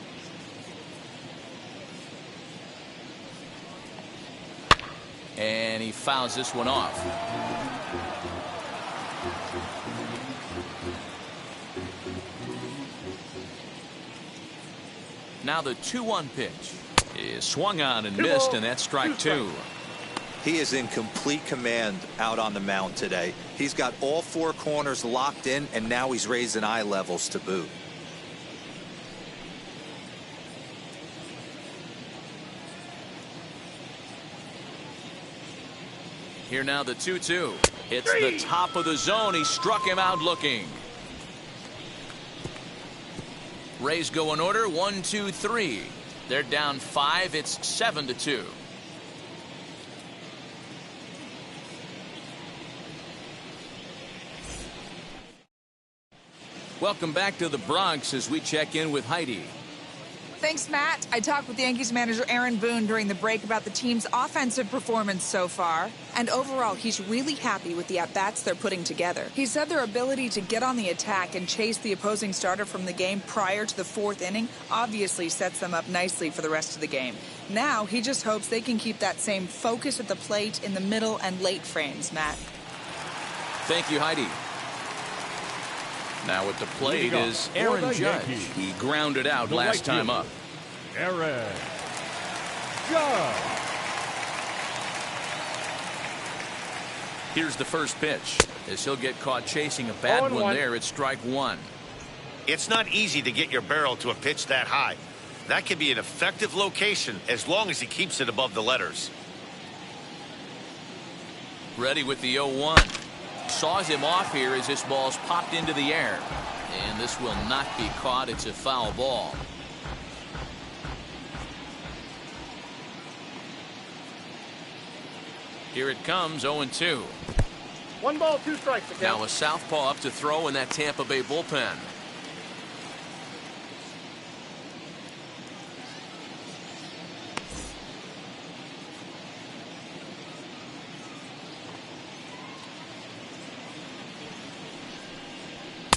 And he fouls this one off. Now the 2-1 pitch is swung on and missed, and that's strike 2. He is in complete command out on the mound today. He's got all 4 corners locked in, and now he's raising eye levels to boot. Here now the 2-2. It's the top of the zone. He struck him out looking. Rays go in order. 1, 2, 3. They're down 5. It's 7-2. Welcome back to the Bronx as we check in with Heidi. Thanks, Matt. I talked with Yankees manager Aaron Boone during the break about the team's offensive performance so far. And overall, he's really happy with the at-bats they're putting together. He said their ability to get on the attack and chase the opposing starter from the game prior to the 4th inning obviously sets them up nicely for the rest of the game. Now, he just hopes they can keep that same focus at the plate in the middle and late frames, Matt. Thank you, Heidi. Now at the plate is Aaron Judge. He grounded out last time up. Aaron Judge. Here's the first pitch as he'll get caught chasing a bad one there. It's strike 1. It's not easy to get your barrel to a pitch that high. That can be an effective location as long as he keeps it above the letters. Ready with the 0-1. Saws him off here as this ball's popped into the air. And this will not be caught. It's a foul ball. Here it comes, 0-2. 1 ball, 2 strikes. Again. Now a southpaw up to throw in that Tampa Bay bullpen.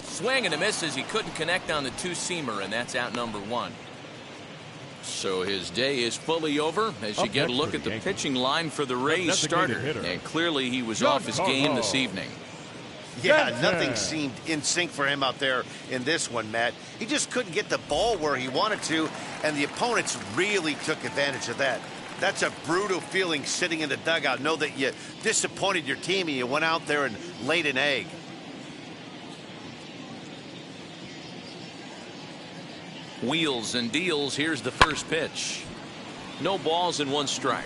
Swing and a miss as he couldn't connect on the 2-seamer, and that's out number 1. So his day is fully over as you get a look at the pitching line for the Rays starter. And clearly he was off his game this evening. Yeah, nothing seemed in sync for him out there in this one, Matt. He just couldn't get the ball where he wanted to, and the opponents really took advantage of that. That's a brutal feeling sitting in the dugout. Know that you disappointed your team and you went out there and laid an egg. Wheels and deals. Here's the first pitch. No balls and 1 strike.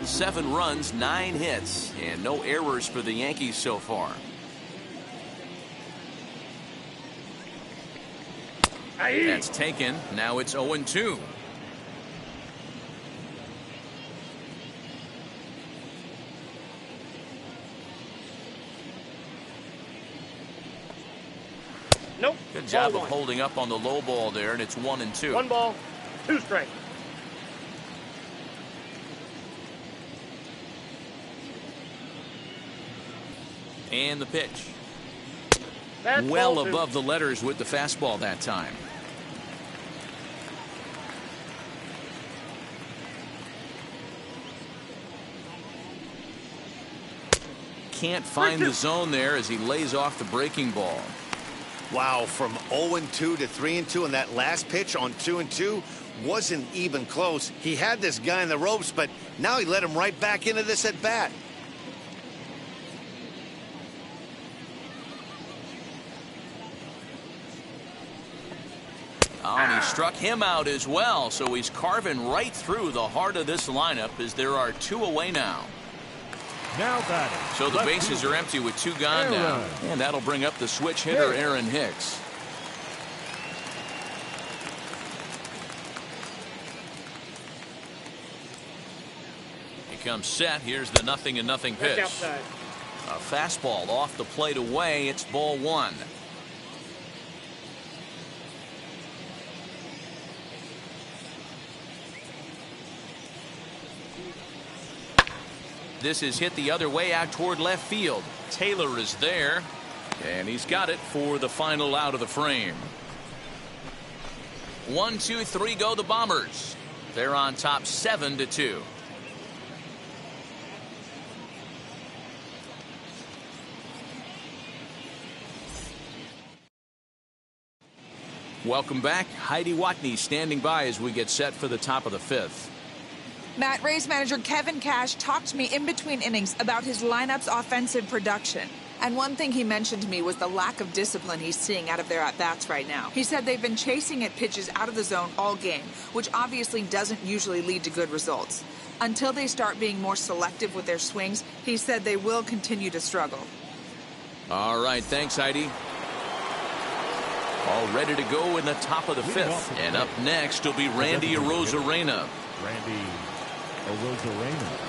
7 runs, 9 hits, and no errors for the Yankees so far. That's taken. Now it's 0-2. Nope. Good job Ball of 1. holding up on the low ball there, and it's 1-2. 1 ball, 2 strikes. And the pitch. That's Well ball 2. above the letters with the fastball that time. Can't find the zone there as he lays off the breaking ball. Wow, from 0-2 to 3-2, and that last pitch on 2-2 wasn't even close. He had this guy in the ropes, but now he let him right back into this at bat. Oh, and he struck him out as well, so he's carving right through the heart of this lineup as there are 2 away now. Now batting. So the bases are empty with 2 gone now. And that'll bring up the switch hitter, Aaron Hicks. He comes set. Here's the 0-0 pitch. Outside. A fastball off the plate away. It's ball 1. This is hit the other way out toward left field. Taylor is there, and he's got it for the final out of the frame. 1, 2, 3 go the Bombers. They're on top 7-2. Welcome back. Heidi Watney standing by as we get set for the top of the 5th. Matt, Rays manager Kevin Cash talked to me in between innings about his lineup's offensive production. And one thing he mentioned to me was the lack of discipline he's seeing out of their at-bats right now. He said they've been chasing at pitches out of the zone all game, which obviously doesn't usually lead to good results. Until they start being more selective with their swings, he said they will continue to struggle. All right, thanks, Heidi. All ready to go in the top of the 5th. And up next will be Randy Arozarena. Randy Arozarena.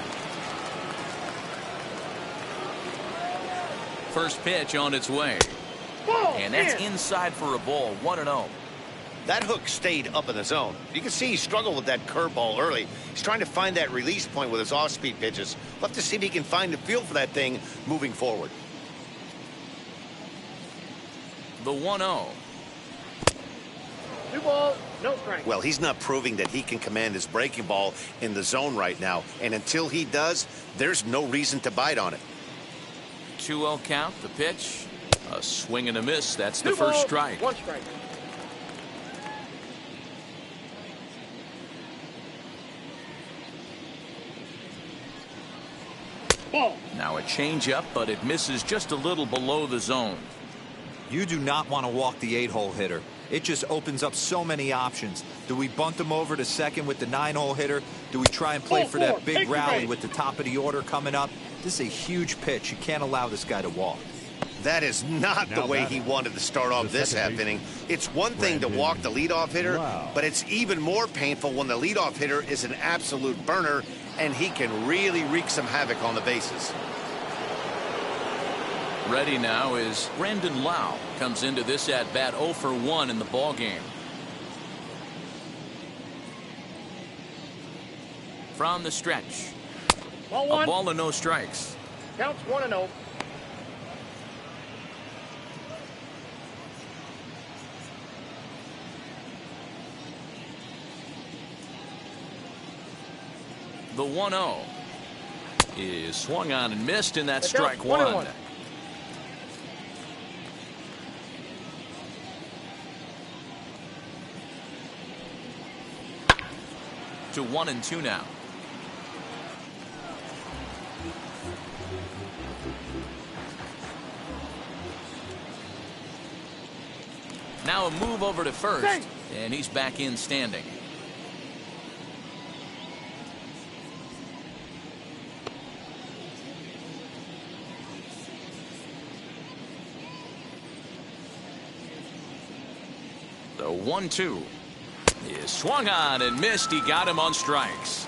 First pitch on its way. And that's inside for a ball, 1-0. That hook stayed up in the zone. You can see he struggled with that curveball early. He's trying to find that release point with his off-speed pitches. We'll have to see if he can find the feel for that thing moving forward. The 1-0. 2 balls, no strike. Well, he's not proving that he can command his breaking ball in the zone right now. And until he does, there's no reason to bite on it. 2-0 count, the pitch. A swing and a miss. That's the 2 first balls, strike. 1 strike. Ball. Now a changeup, but it misses just a little below the zone. You do not want to walk the 8-hole hitter. It just opens up so many options. Do we bunt him over to second with the 9-hole hitter? Do we try and play for that big rally with the top of the order coming up? This is a huge pitch. You can't allow this guy to walk. That is not the way he wanted to start off this half inning. It's one thing to walk the leadoff hitter, but it's even more painful when the leadoff hitter is an absolute burner and he can really wreak some havoc on the bases. Ready now is Brandon Lau. Comes into this at bat 0 for 1 in the ball game. From the stretch. Ball 1. A ball and no strikes. Counts 1-0. The 1-0 is swung on and missed, and that's strike 1. 1. To 1-2 now. Now a move over to first, and he's back in standing. The 1-2 is swung on and missed. He got him on strikes.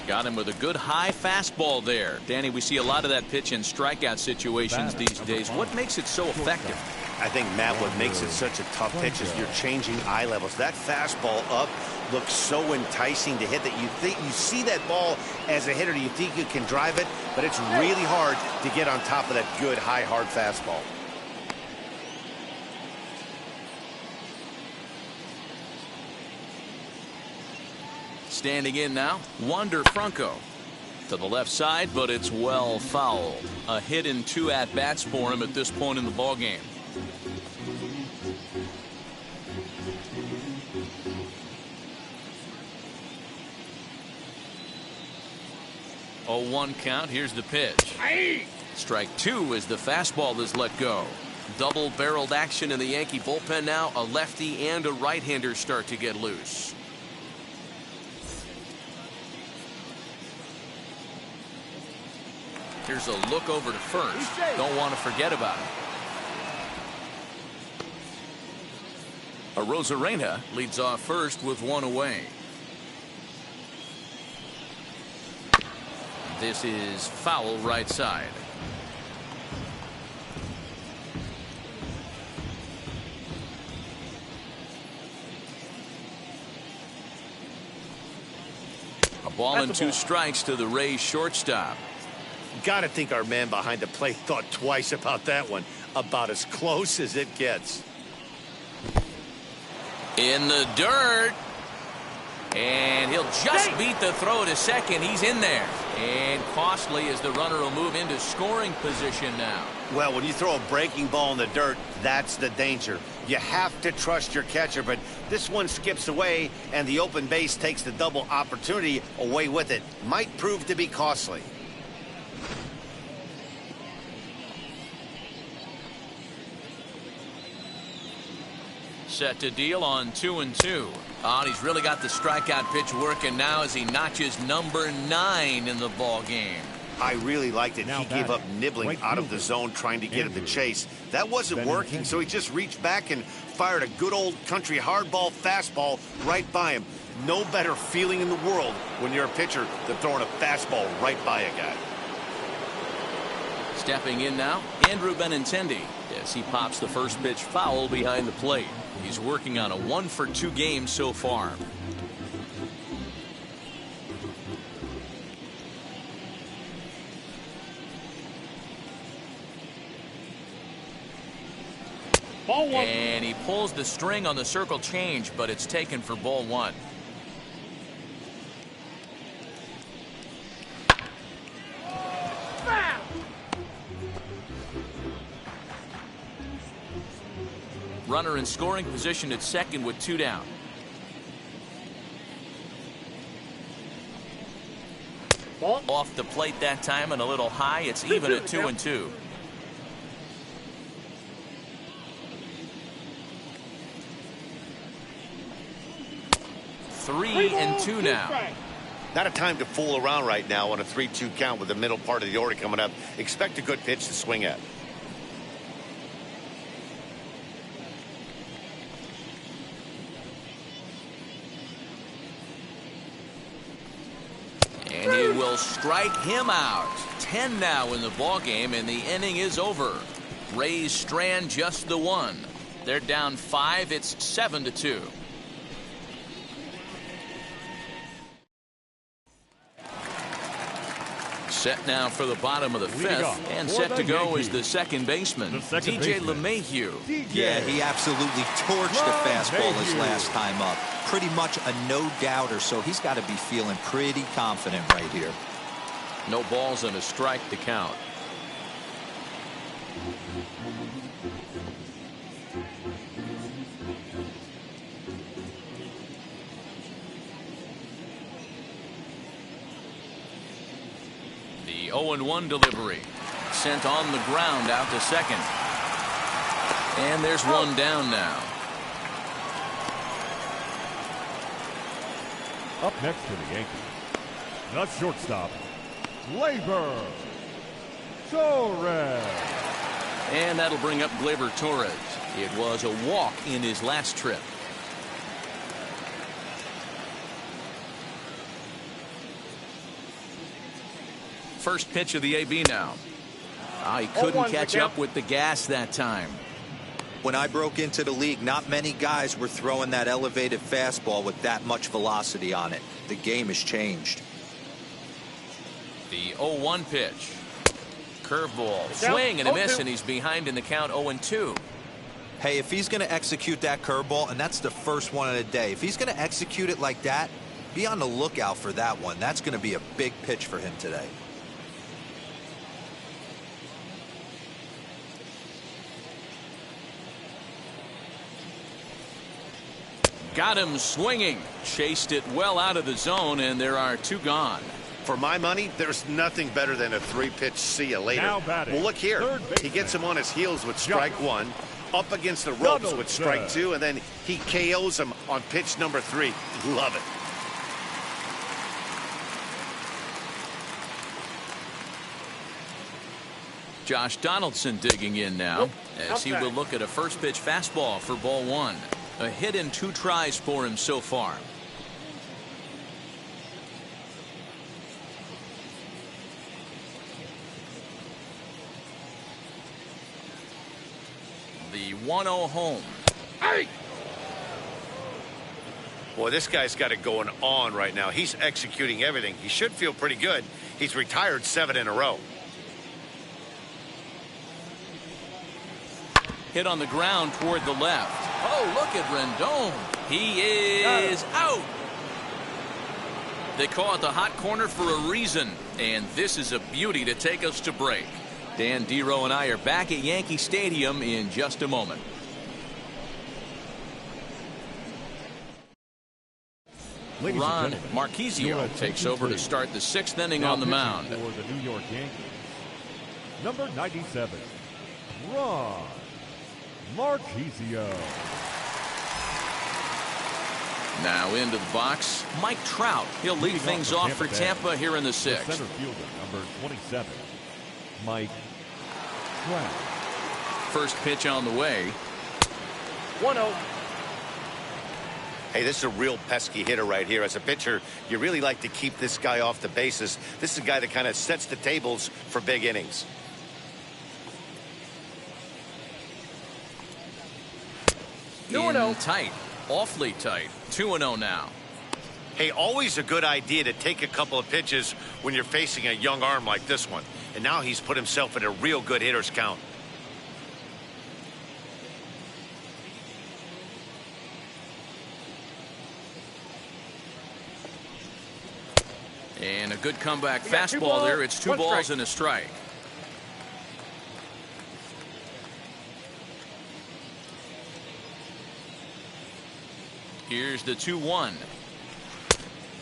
Got him with a good high fastball there. Danny, we see a lot of that pitch in strikeout situations these days. What makes it so effective? I think, Matt, what makes it such a tough pitch is you're changing eye levels. That fastball up looks so enticing to hit that you think you see that ball as a hitter, you think you can drive it, but it's really hard to get on top of that good high hard fastball. Standing in now, Wander Franco. To the left side, but it's well fouled. A hit in 2 at-bats for him at this point in the ballgame. A 1 count. Here's the pitch. Strike 2 as the fastball is let go. Double-barreled action in the Yankee bullpen now. A lefty and a right-hander start to get loose. Here's a look over to first. Don't want to forget about it. Arozarena leads off first with 1 away. This is foul right side. A ball and 2 strikes to the Rays shortstop. got to think our man behind the plate thought twice about that one. About as close as it gets. In the dirt. And he'll just beat the throw to second. He's in there. And costly as the runner will move into scoring position now. Well, when you throw a breaking ball in the dirt, that's the danger. You have to trust your catcher, but this one skips away, and the open base takes the double opportunity away with it. Might prove to be costly. Set to deal on 2-2. Oh, and he's really got the strikeout pitch working now as he notches number 9 in the ball game. I really liked it. Now he gave up nibbling right out of the fielder, zone trying to get at the Andrew. chase. That wasn't working, so he just reached back and fired a good old country hardball fastball right by him. No better feeling in the world when you're a pitcher than throwing a fastball right by a guy. Stepping in now, Andrew Benintendi, as he pops the first pitch foul behind the plate. He's working on a 1-for-2 game so far. Ball 1. And he pulls the string on the circle change, but it's taken for ball 1. Foul. Runner in scoring position at second with 2 down. Ball. Off the plate that time and a little high. It's even at 2-2. Three and two now. Not a time to fool around right now on a 3-2 count with the middle part of the order coming up. Expect a good pitch to swing at. And he will strike him out. 10 now in the ball game, and the inning is over. Rays strand just the one. They're down 5. It's 7-2. Set now for the bottom of the 5th, and set to go is the second baseman, DJ LeMahieu. Yeah, he absolutely torched the fastball his last time up. Pretty much a no-doubter, so he's got to be feeling pretty confident right here. No balls and a strike to count. The 0-1 delivery. Sent on the ground out to second. And there's one down now. Up next for the Yankees, the shortstop, Gleyber Torres. And that'll bring up Gleyber Torres. It was a walk in his last trip. First pitch of the AB now. He couldn't catch up with the gas that time. When I broke into the league, not many guys were throwing that elevated fastball with that much velocity on it. The game has changed. The 0-1 pitch. Curveball. Swing and a miss, and he's behind in the count 0-2. Hey, if he's going to execute that curveball, and that's the first one of the day, if he's going to execute it like that, be on the lookout for that one. That's going to be a big pitch for him today. Got him swinging. Chased it well out of the zone, and there are 2 gone. For my money, there's nothing better than a 3-pitch see you later. Now batting, well, look here. third He gets him on his heels with strike 1, up against the ropes with strike 2, and then he KOs him on pitch number 3. Love it. Josh Donaldson digging in now as he will look at a first pitch fastball for ball 1. A hit in 2 tries for him so far. The 1-0 home. Hey! Boy, this guy's got it going on right now. He's executing everything. He should feel pretty good. He's retired 7 in a row. Hit on the ground toward the left. Oh, look at Rendon. He is out. They call it the hot corner for a reason, and this is a beauty to take us to break. Dan Dero and I are back at Yankee Stadium in just a moment. Ron Marquisio takes over to start the 6th inning on the mound. For the New York Yankees, number 97, Ron Marquisio. Now into the box, Mike Trout. He'll lead things off for Tampa here in the 6th. Center fielder, number 27, Mike Trout. First pitch on the way. 1-0. Hey, this is a real pesky hitter right here. As a pitcher, you really like to keep this guy off the bases. This is a guy that kind of sets the tables for big innings. In tight, awfully tight. 2-0 now. Hey, always a good idea to take a couple of pitches when you're facing a young arm like this one. And now he's put himself in a real good hitter's count. And a good comeback fastball there. It's 2 balls and a strike. Here's the 2-1.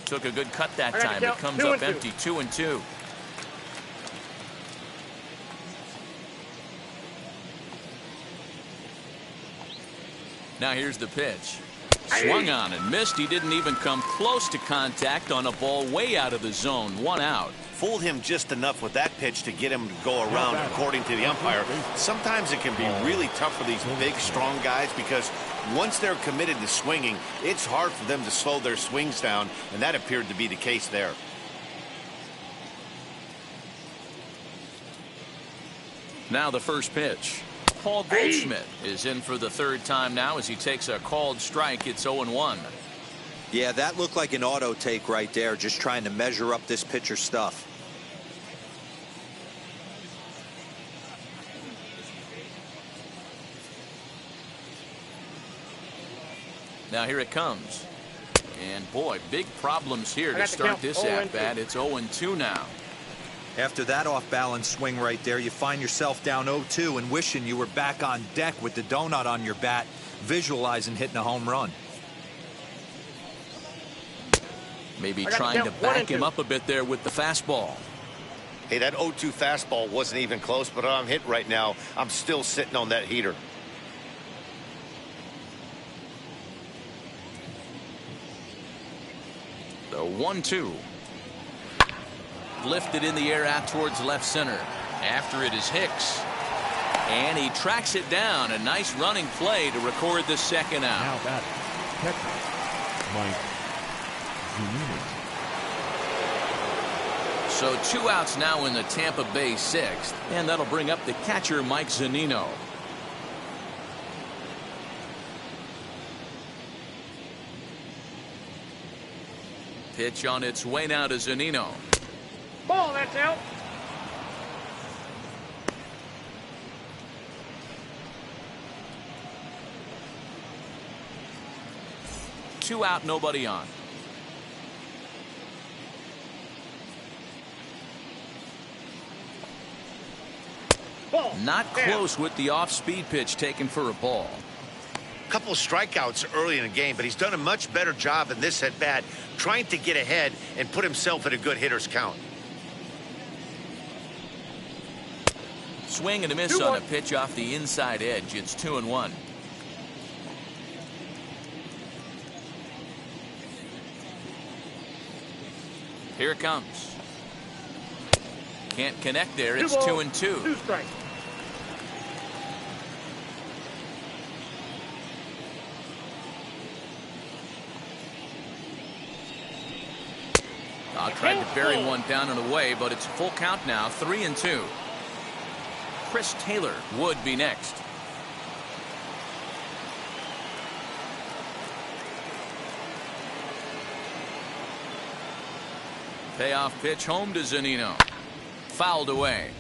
Took a good cut that time. It comes up empty. 2-2. Now here's the pitch. Swung on and missed. He didn't even come close to contact on a ball way out of the zone. 1 out. Fooled him just enough with that pitch to get him to go around, according to the umpire. Sometimes it can be really tough for these big, strong guys because once they're committed to swinging, it's hard for them to slow their swings down, and that appeared to be the case there. Now the first pitch. Paul Goldschmidt is in for the 3rd time now as he takes a called strike. It's 0-1. Yeah, that looked like an auto take right there, just trying to measure up this pitcher's stuff. Now here it comes. And boy, big problems here to start this at-bat. It's 0-2 now. After that off-balance swing right there, you find yourself down 0-2 and wishing you were back on deck with the donut on your bat, visualizing hitting a home run. Maybe trying to back him up a bit there with the fastball. Hey, that 0-2 fastball wasn't even close, but I'm hit right now. I'm still sitting on that heater. The 1-2. Lifted in the air out towards left center. After it is Hicks. And he tracks it down. A nice running play to record the 2nd out. Now batting, catcher, Mike Zunino. So 2 outs now in the Tampa Bay 6th. And that'll bring up the catcher, Mike Zunino. Pitch on its way now to Zunino. Ball, that's out. Two out, nobody on. Ball. Not close with the off-speed pitch taken for a ball. Couple strikeouts early in the game, but he's done a much better job in this at-bat trying to get ahead and put himself in a good hitter's count. Swing and a miss on a pitch off the inside edge. It's 2-1. Here it comes. Can't connect there. It's 2-2. 2 strikes. Tried to bury one down and away, but it's a full count now. 3-2. Chris Taylor would be next. Payoff pitch home to Zunino. Fouled away.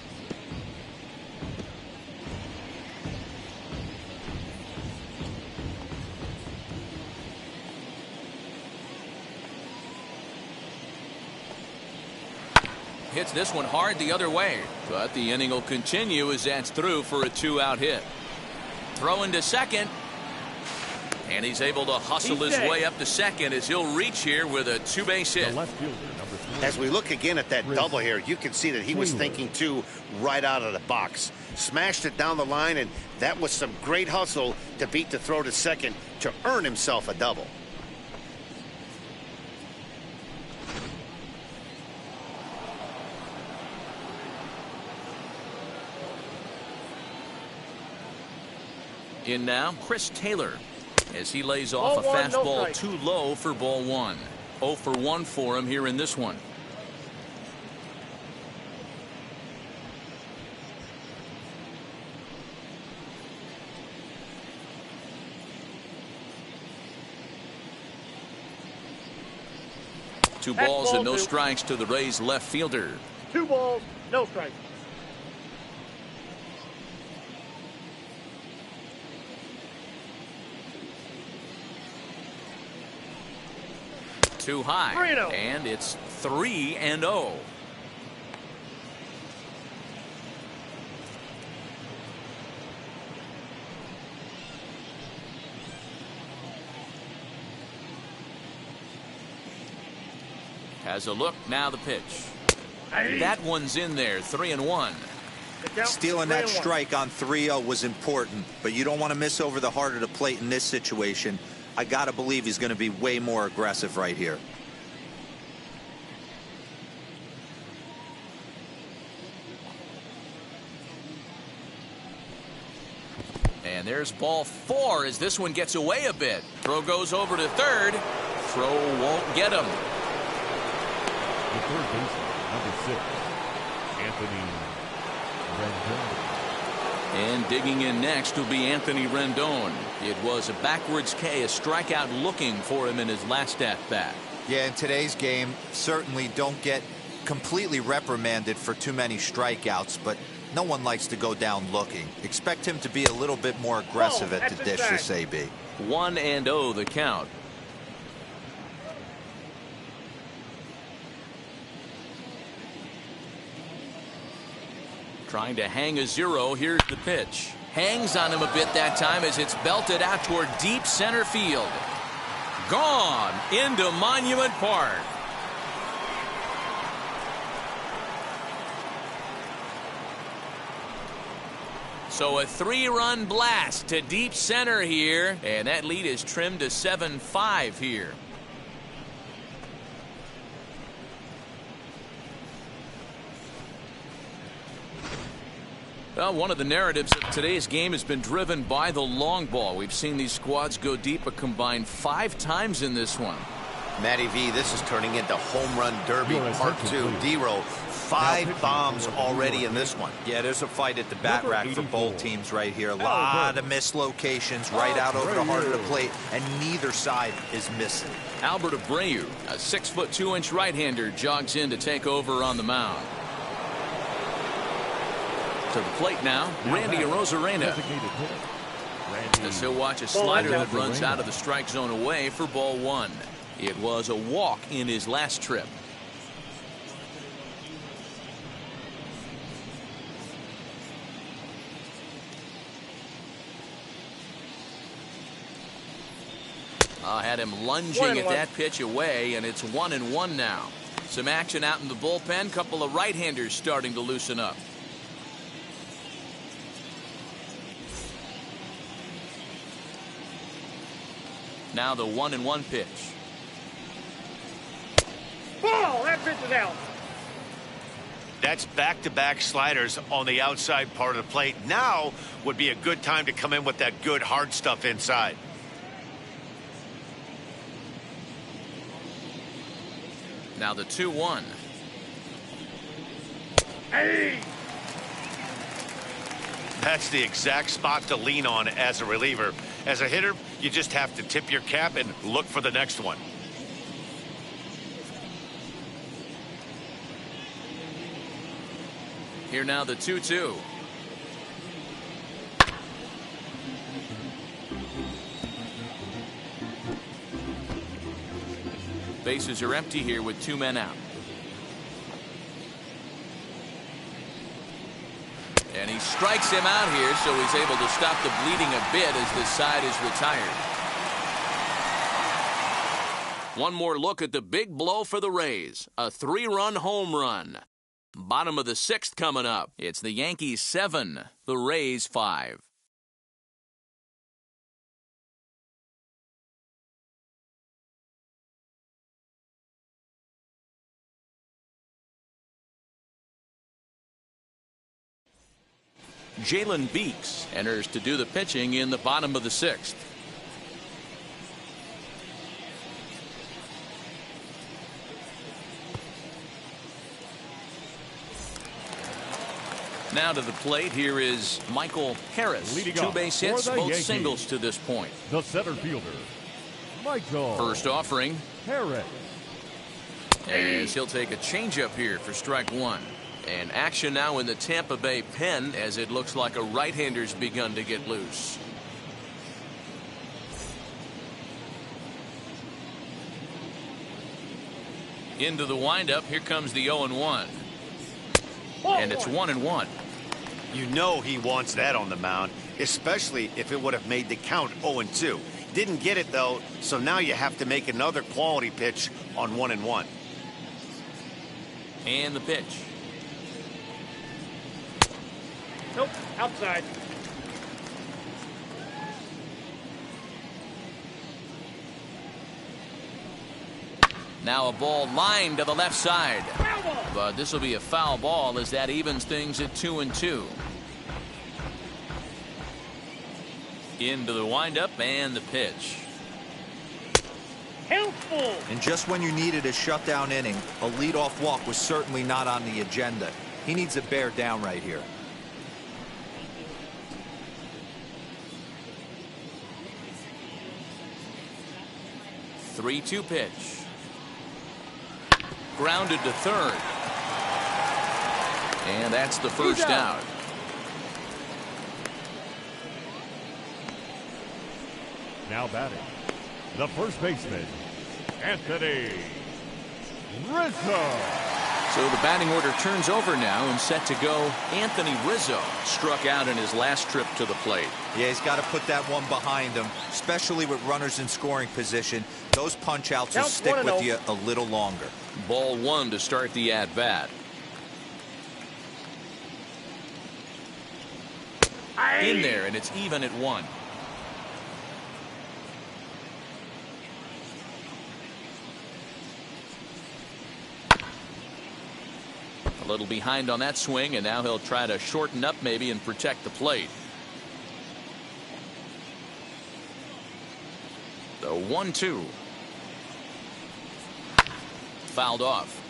hits this one hard the other way. But the inning will continue as that's through for a 2-out hit. Throwing to second. And he's able to hustle his way up to second as he'll reach here with a 2-base hit. As we look again at that double here, you can see that he was thinking too right out of the box. Smashed it down the line, and that was some great hustle to beat the throw to second to earn himself a double. In now, Chris Taylor, as he lays off a fastball too low for ball 1. 0 for 1 for him here in this one. Two balls and no strikes to the Rays left fielder. 2 balls, no strikes. Too high, 3-0. and it's 3-0. Has a look, now the pitch. That one's in there, 3-1. Stealing that strike on 3-0 was important, but you don't want to miss over the heart of the plate in this situation. I got to believe he's going to be way more aggressive right here. And there's ball 4 as this one gets away a bit. Throw goes over to third. Throw won't get him. The third baseman, number 6, Anthony Rendon. And digging in next will be Anthony Rendon. It was a backwards K, a strikeout looking for him in his last at-bat. Yeah, in today's game, certainly don't get completely reprimanded for too many strikeouts, but no one likes to go down looking. Expect him to be a little bit more aggressive at the dish this AB. 1-0 the count. Trying to hang a 0. Here's the pitch. Hangs on him a bit that time as it's belted out toward deep center field. Gone into Monument Park. So a 3-run blast to deep center here, and that lead is trimmed to 7-5 here. Well, one of the narratives of today's game has been driven by the long ball. We've seen these squads go deep a combined 5 times in this one. Matty V, this is turning into home run derby part 2. D-Row, 5 bombs already in this one. Yeah, there's a fight at the bat rack for both teams right here. A lot of missed locations right out over the heart of the plate, and neither side is missing. Albert Abreu, a 6-foot 2-inch right-hander, jogs in to take over on the mound. To the plate now, Randy Arozarena. As he'll watch a slider that runs out of the strike zone away for ball 1. It was a walk in his last trip. Had him lunging at that pitch away, and it's 1-1 now. Some action out in the bullpen. Couple of right-handers starting to loosen up. Now the 1-1 pitch. Ball, that pitch is out. That's back-to-back sliders on the outside part of the plate. Now would be a good time to come in with that good hard stuff inside. Now the 2-1. Hey! That's the exact spot to lean on as a reliever. As a hitter, you just have to tip your cap and look for the next one. Here now the 2-2. Bases are empty here with 2 men out. And he strikes him out here, so he's able to stop the bleeding a bit as this side is retired. One more look at the big blow for the Rays. A 3-run home run. Bottom of the 6th coming up. It's the Yankees 7, the Rays 5. Jalen Beeks enters to do the pitching in the bottom of the 6th. Now to the plate, here is Michael Harris. 2 base hits, both Yankees, singles to this point. the center fielder, Michael First offering, Harris. as he'll take a changeup here for strike 1. And action now in the Tampa Bay pen as it looks like a right-hander's begun to get loose. Into the windup, here comes the 0-1. And it's 1-1. You know he wants that on the mound, especially if it would have made the count 0-2. Didn't get it, though, so now you have to make another quality pitch on 1-1. And the pitch. Nope, outside. Now a ball lined to the left side. Foul ball. But this will be a foul ball as that evens things at 2-2. Into the windup and the pitch. Helpful. And just when you needed a shutdown inning, a leadoff walk was certainly not on the agenda. He needs to bear down right here. The 3-2 pitch. Grounded to third. And that's the first out. Now batting, the first baseman, Anthony Rizzo. So the batting order turns over now and set to go. Anthony Rizzo struck out in his last trip to the plate. Yeah, he's got to put that one behind him, especially with runners in scoring position. Those punch-outs will stick with you a little longer. Ball 1 to start the at-bat. In there, and it's even at 1. A little behind on that swing, and now he'll try to shorten up maybe and protect the plate. The 1-2. Fouled off.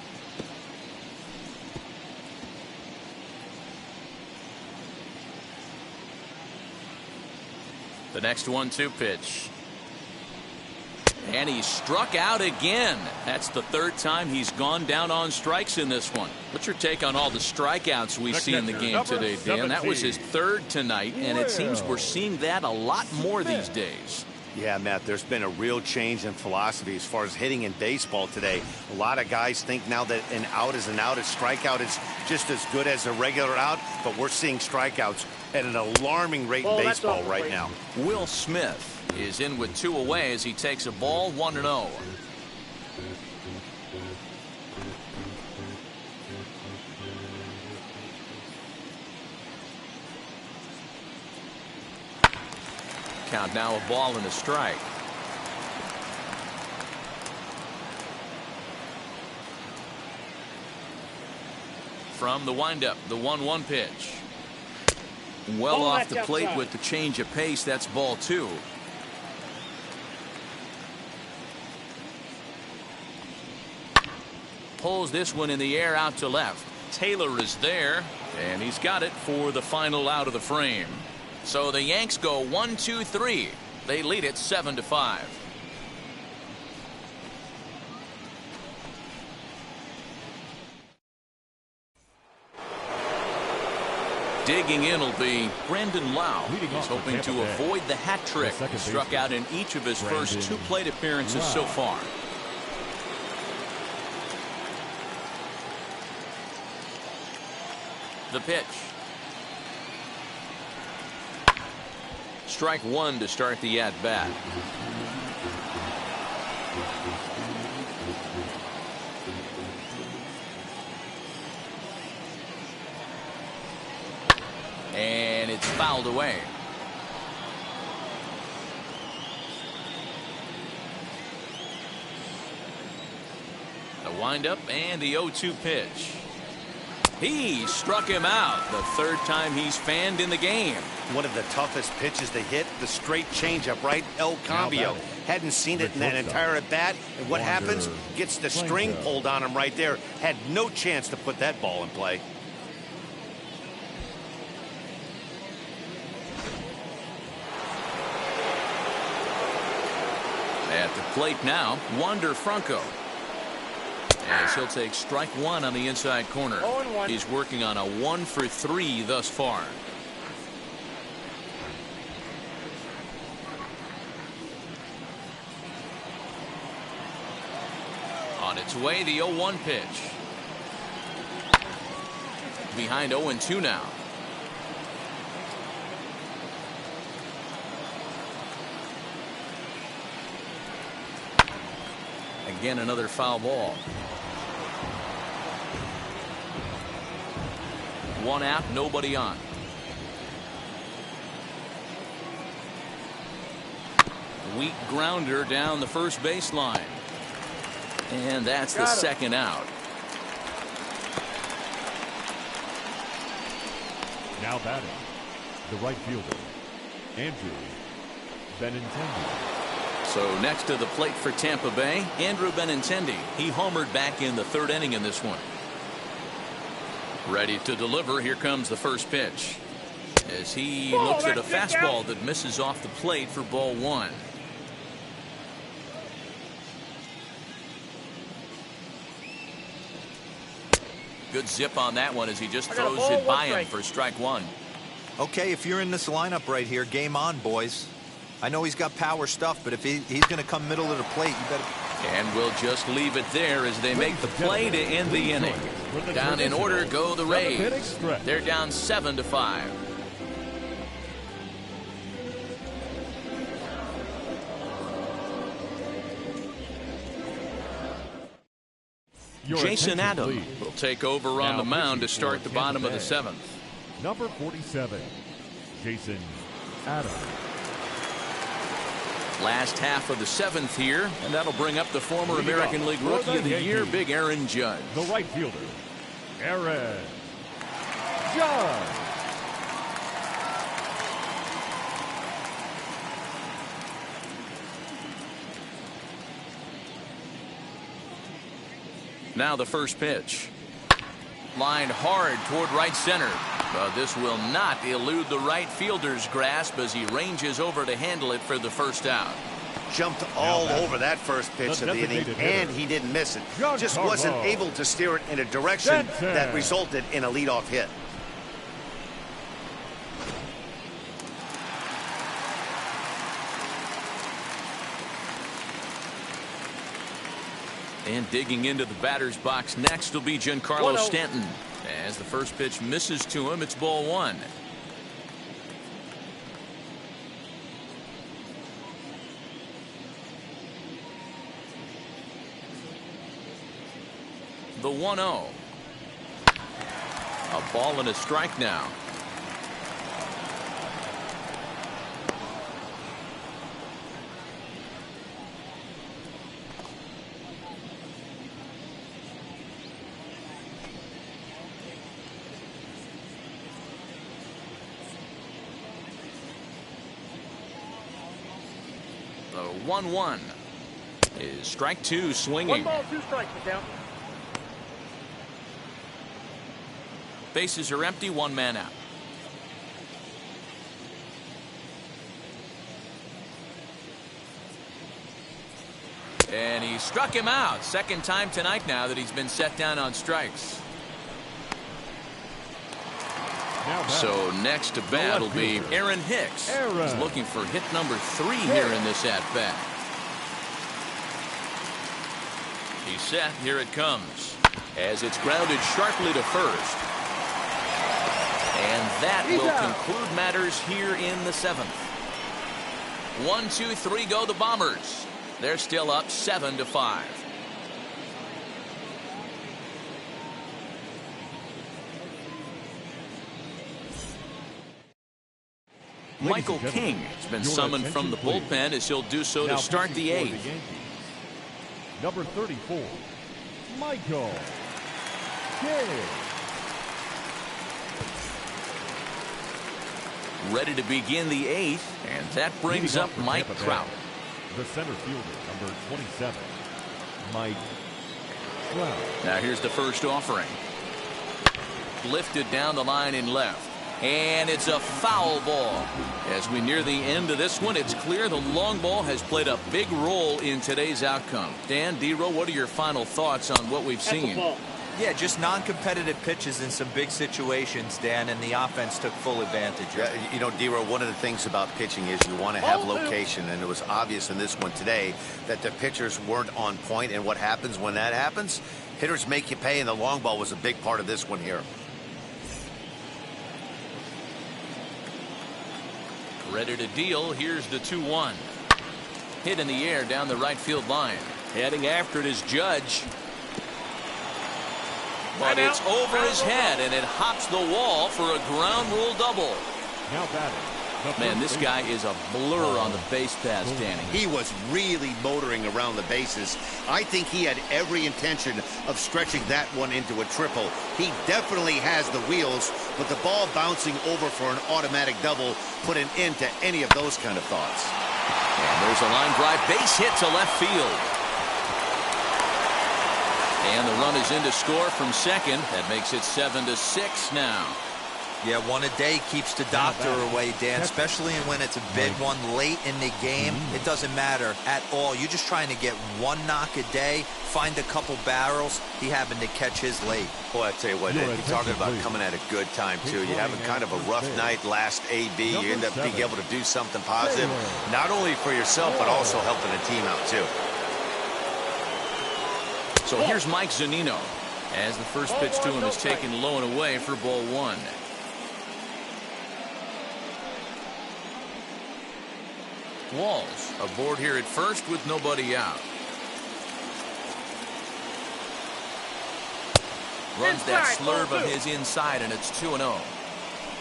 The next 1-2 pitch. And he struck out again. That's the 3rd time he's gone down on strikes in this one. What's your take on all the strikeouts we see in the game today, Dan? That was his 3rd tonight, and it seems we're seeing that a lot more these days. Yeah, Matt, there's been a real change in philosophy as far as hitting in baseball today. A lot of guys think now that an out is an out, a strikeout is just as good as a regular out, but we're seeing strikeouts at an alarming rate in baseball right now. Will Smith is in with 2 away as he takes a ball 1-0. Count now, a ball and a strike. From the windup, the 1-1 pitch. Well off the plate with the change of pace. That's ball 2. Pulls this one in the air out to left. Taylor is there, and he's got it for the final out of the frame. So the Yanks go 1-2-3. They lead it 7-5. Digging in will be Brandon Lau. He's hoping to avoid the hat trick. Struck out in each of his first 2 plate appearances so far. The pitch. Strike one to start the at-bat. And it's fouled away. The windup and the 0-2 pitch. He struck him out. The third time he's fanned in the game. One of the toughest pitches to hit, the straight changeup, right? El Cambio. Hadn't seen it in that entire at bat. And what happens? Gets the string pulled on him right there. Had no chance to put that ball in play. At the plate now, Wander Franco. As he'll take strike one on the inside corner. He's working on a 1-for-3 thus far. On its way, the 0-1 pitch. Behind 0-2 now. Again, another foul ball. One out, nobody on. Weak grounder down the first baseline. And that's the second out. Now batting, the right fielder, Andrew Benintendi. So next to the plate for Tampa Bay, Andrew Benintendi. He homered back in the third inning in this one. Ready to deliver. Here comes the first pitch. As he looks at a fastball that misses off the plate for ball one. Good zip on that one as he just throws it by him for strike one. Okay, if you're in this lineup right here, game on, boys. I know he's got power stuff, but if he's going to come middle of the plate, you better. And we'll just leave it there as they make the play to end the inning. Down in order go the Rays. They're down 7-5. Jason Adam will take over on the mound to start the bottom of the seventh. Number 47, Jason Adam. Last half of the seventh here, and that'll bring up the former American League Rookie of the Year, Big Aaron Judge. The right fielder, Aaron Judge. Now the first pitch. Lined hard toward right center. But this will not elude the right fielder's grasp as he ranges over to handle it for the first out. Jumped all over that first pitch of the inning, and he didn't miss it. Just wasn't able to steer it in a direction that resulted in a leadoff hit. And digging into the batter's box next will be Giancarlo Stanton. As the first pitch misses to him, it's ball one. The 1-0. A ball and a strike now. The 1-1 is strike two, swinging. 1 ball, 2 strikes, the count. Bases are empty, 1 man out. And he struck him out. Second time tonight now that he's been set down on strikes. So next to bat will be Aaron Hicks. He's looking for hit number 3 here in this at-bat. He's set. Here it comes. As it's grounded sharply to first. And that will conclude matters here in the 7th. 1, 2, 3 go the Bombers. They're still up 7-5. Michael King has been summoned from the bullpen as he'll do so to start the 8th. Number 34, Michael King. Ready to begin the 8th, and that brings up Mike Trout. The center fielder, number 27, Mike Trout. Now here's the first offering. Lifted down the line in left. And it's a foul ball. As we near the end of this one, it's clear the long ball has played a big role in today's outcome. Dan, D-Row, what are your final thoughts on what we've seen? Yeah, just non-competitive pitches in some big situations, Dan, and the offense took full advantage. Yeah, you know, D-Row, one of the things about pitching is you want to have location, and it was obvious in this one today that the pitchers weren't on point, and what happens when that happens? Hitters make you pay, and the long ball was a big part of this one here. Ready to deal. Here's the 2-1. Hit in the air down the right field line. Heading after it is Judge. But it's over his head, and it hops the wall for a ground rule double. Now batting. Man, this guy is a blur on the base paths, Danny. He was really motoring around the bases. I think he had every intention of stretching that one into a triple. He definitely has the wheels, but the ball bouncing over for an automatic double put an end to any of those kind of thoughts. And there's a line drive base hit to left field. And the run is in to score from second. That makes it 7-6 now. Yeah, one a day keeps the doctor away, Dan, especially when it's a big one late in the game. It doesn't matter at all. You're just trying to get one knock a day, find a couple barrels. He happened to catch his late. Boy, I tell you what, you're talking about coming at a good time, too. You're having kind of a rough night last AB. You end up being able to do something positive, not only for yourself, but also helping the team out, too. So here's Mike Zunino as the first pitch to him is taken low and away for ball 1. Walls aboard here at first with nobody out. Runs that slurve of his inside, and it's 2-0.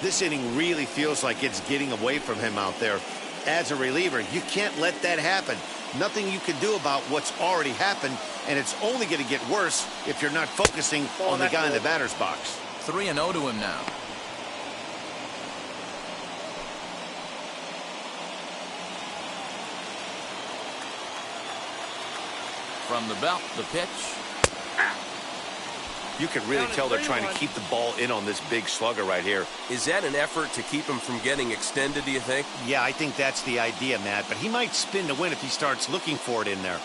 This inning really feels like it's getting away from him out there. As a reliever, you can't let that happen. Nothing you can do about what's already happened, and it's only going to get worse if you're not focusing on the guy in the batter's box. 3-0 to him now. From the belt, the pitch. You can really tell they're trying to keep the ball in on this big slugger right here. Is that an effort to keep him from getting extended, do you think? Yeah, I think that's the idea, Matt, but he might spin to win if he starts looking for it in there.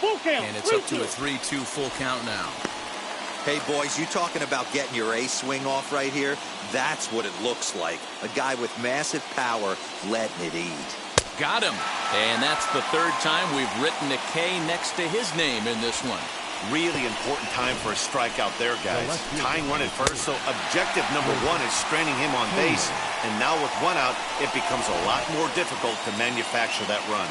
Full count. And it's up to a 3-2 full count now. Hey, boys, you talking about getting your A swing off right here? That's what it looks like. A guy with massive power letting it eat. Got him. And that's the third time we've written a K next to his name in this one. Really important time for a strikeout there, guys. Tying one at first, so objective number 1 is straining him on base. And now with one out, it becomes a lot more difficult to manufacture that run.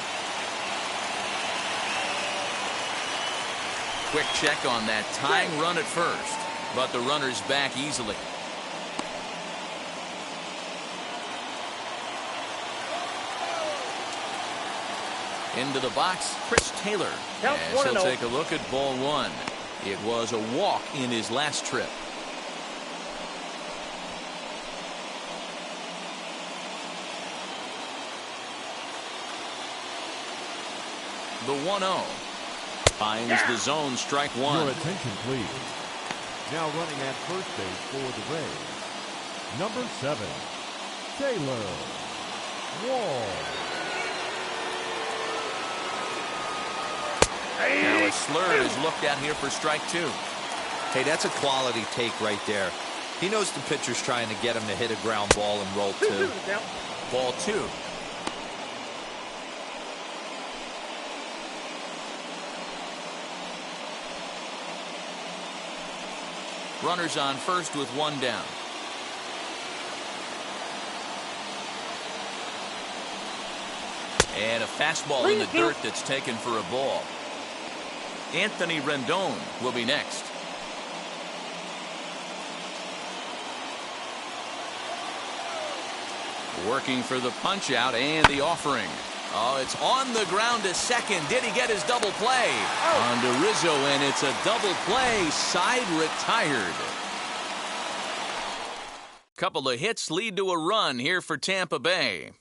Quick check on that tying run at first, but the runner's back easily. Into the box, Chris Taylor. As he'll take a look at ball 1. It was a walk in his last trip. The 1-0. Finds the zone, strike 1. Your attention, please. Now running at first base for the Rays, number 7, Taylor Wall. Now a slur is looked at here for strike 2. Hey, that's a quality take right there. He knows the pitcher's trying to get him to hit a ground ball and roll 2. Ball 2. Runners on first with one down. And a fastball in the dirt that's taken for a ball. Anthony Rendon will be next. Working for the punch out and the offering. Oh, it's on the ground to second. Did he get his double play? On to Rizzo, and it's a double play. Side retired. Couple of hits lead to a run here for Tampa Bay.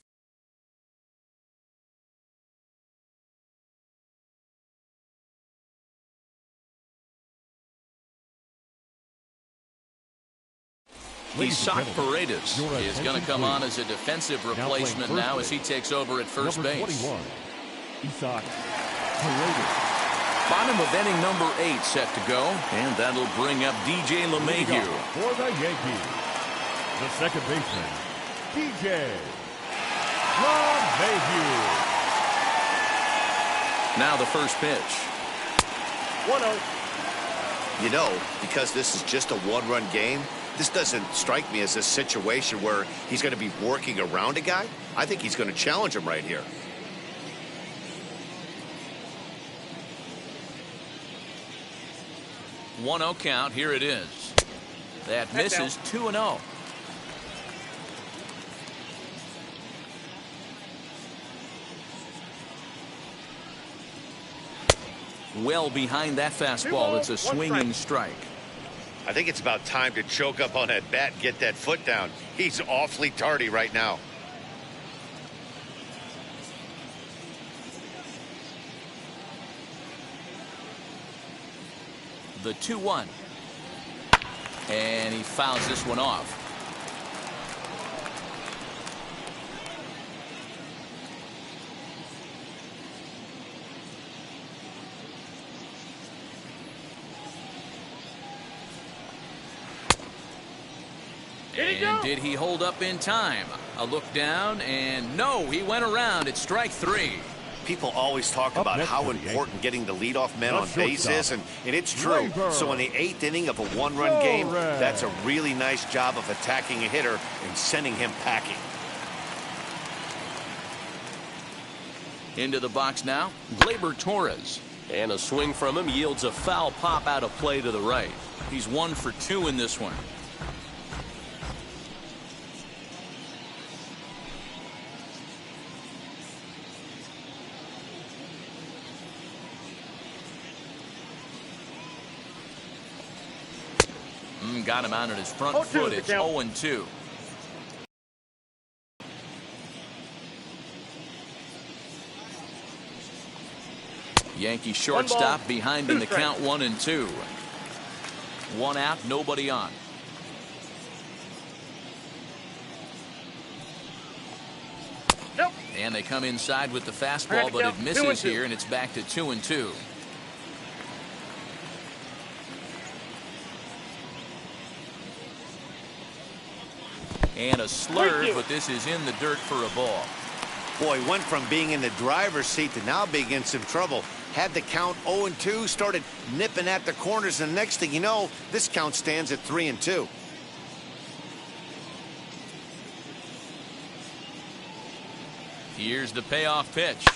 Isaac Paredes is going to come on as a defensive replacement now as he takes over at first base. 21, Isaac Paredes. Bottom of inning number 8 set to go, and that'll bring up DJ LeMahieu. For the Yankees, the second baseman, DJ LeMahieu. Now the first pitch. 1-0. You know, because this is just a one-run game, this doesn't strike me as a situation where he's going to be working around a guy. I think he's going to challenge him right here. One 1-0 count. Here it is. That misses. 2-0. Well behind that fastball. It's a swinging strike. I think it's about time to choke up on that bat and get that foot down. He's awfully tardy right now. The 2-1. And he fouls this one off. And did he hold up in time? A look down, and no, he went around. It's strike 3. People always talk about how important getting the leadoff man on base is, and it's true. So in the 8th inning of a one-run game, that's a really nice job of attacking a hitter and sending him packing. Into the box now, Gleyber Torres. And a swing from him yields a foul pop out of play to the right. He's 1 for 2 in this one. Got him out on his front foot. It's 0-2. Yankee shortstop behind in the count 1-2. 1 out, nobody on. Nope. And they come inside with the fastball, but it misses here, and it's back to 2-2. And a slurve, but this is in the dirt for a ball. Boy, went from being in the driver's seat to now being in some trouble. Had the count 0-2, started nipping at the corners, and next thing you know, this count stands at 3-2. Here's the payoff pitch.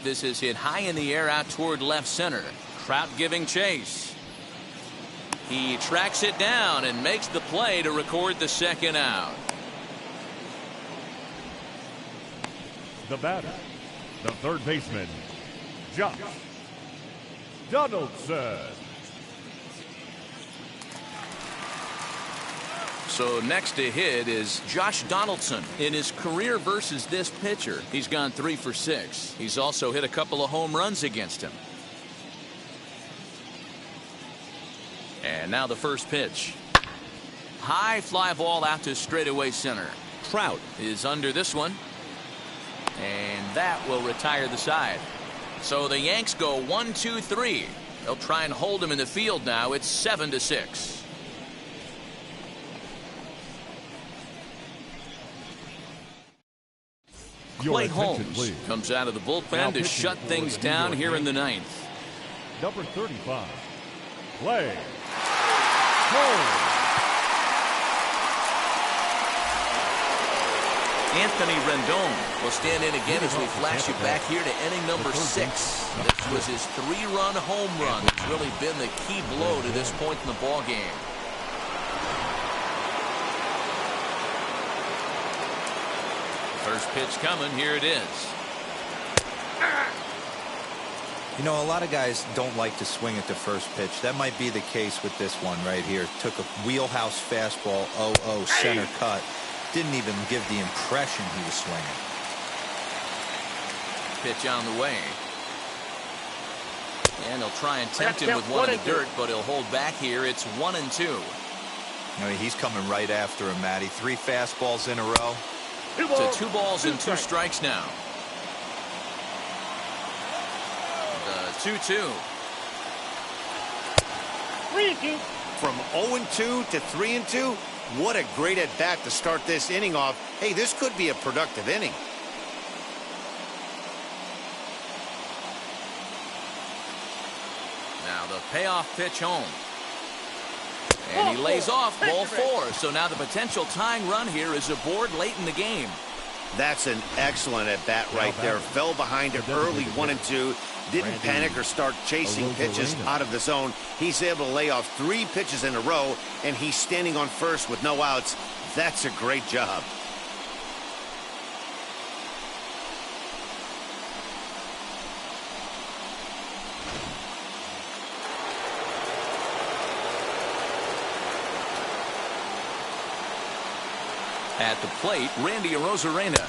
This is hit high in the air out toward left center. Trout giving chase. He tracks it down and makes the play to record the second out. The batter, the third baseman, Josh Donaldson. So next to hit is Josh Donaldson. In his career versus this pitcher, he's gone 3 for 6. He's also hit a couple of home runs against him. And now the first pitch. High fly ball out to straightaway center. Trout is under this one. And that will retire the side. So the Yanks go 1-2-3. They'll try and hold him in the field now. It's 7-6. Clay Holmes comes out of the bullpen to shut things down here in the 9th. Number 35, Clay Home. Anthony Rendon will stand in again as we flash you back here to inning number 6. This was his 3-run home run. It's really been the key blow to this point in the ball game. First pitch coming. Here it is. You know, a lot of guys don't like to swing at the first pitch. That might be the case with this one right here. Took a wheelhouse fastball, 0-0 center cut. Didn't even give the impression he was swinging. Pitch on the way. And he'll try and tempt him with one in the dirt, but he'll hold back here. It's 1-2. I mean, he's coming right after him, Matty. 3 fastballs in a row. To 2 balls and 2 strikes now. The 2-2. 3-2. From 0-2 to 3-2. What a great at-bat to start this inning off. Hey, this could be a productive inning. Now the payoff pitch home. And he lays off ball 4. So now the potential tying run here is aboard late in the game. That's an excellent at-bat right there. Fell behind it early 1-2. Didn't panic or start chasing pitches out of the zone. He's able to lay off 3 pitches in a row, and he's standing on first with no outs. That's a great job. At the plate, Randy Arozarena.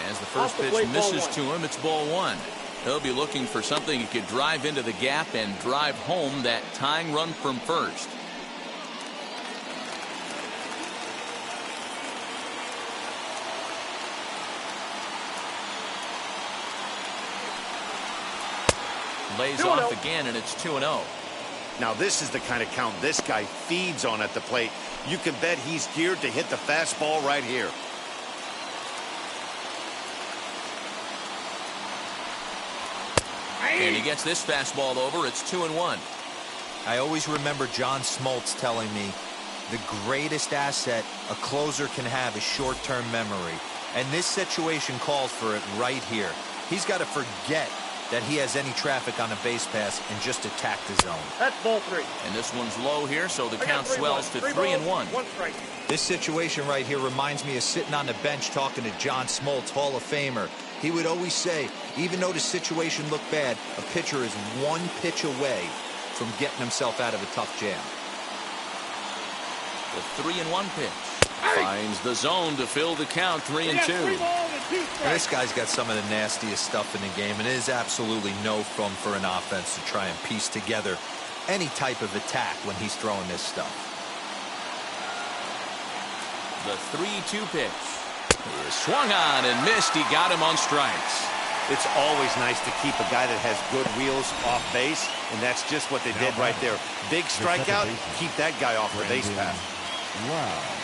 As the first pitch misses to him, it's ball 1. He'll be looking for something he could drive into the gap and drive home that tying run from first. Lays off again, and it's 2-0. Now this is the kind of count this guy feeds on at the plate. You can bet he's geared to hit the fastball right here. And he gets this fastball over. It's 2-1. I always remember John Smoltz telling me the greatest asset a closer can have is short-term memory. And this situation calls for it right here. He's got to forget that he has any traffic on a base pass and just attack the zone. That's ball 3. And this one's low here, so the count swells to 3-1. 1 strike. This situation right here reminds me of sitting on the bench talking to John Smoltz, Hall of Famer. He would always say, even though the situation looked bad, a pitcher is 1 pitch away from getting himself out of a tough jam. The 3-1 pitch. Finds the zone to fill the count. 3-2. This guy's got some of the nastiest stuff in the game, and it is absolutely no fun for an offense to try and piece together any type of attack when he's throwing this stuff. The 3-2 pitch. He swung on and missed. He got him on strikes. It's always nice to keep a guy that has good wheels off base, and that's just what they did right there. Big strikeout, keep that guy off the base path. Wow.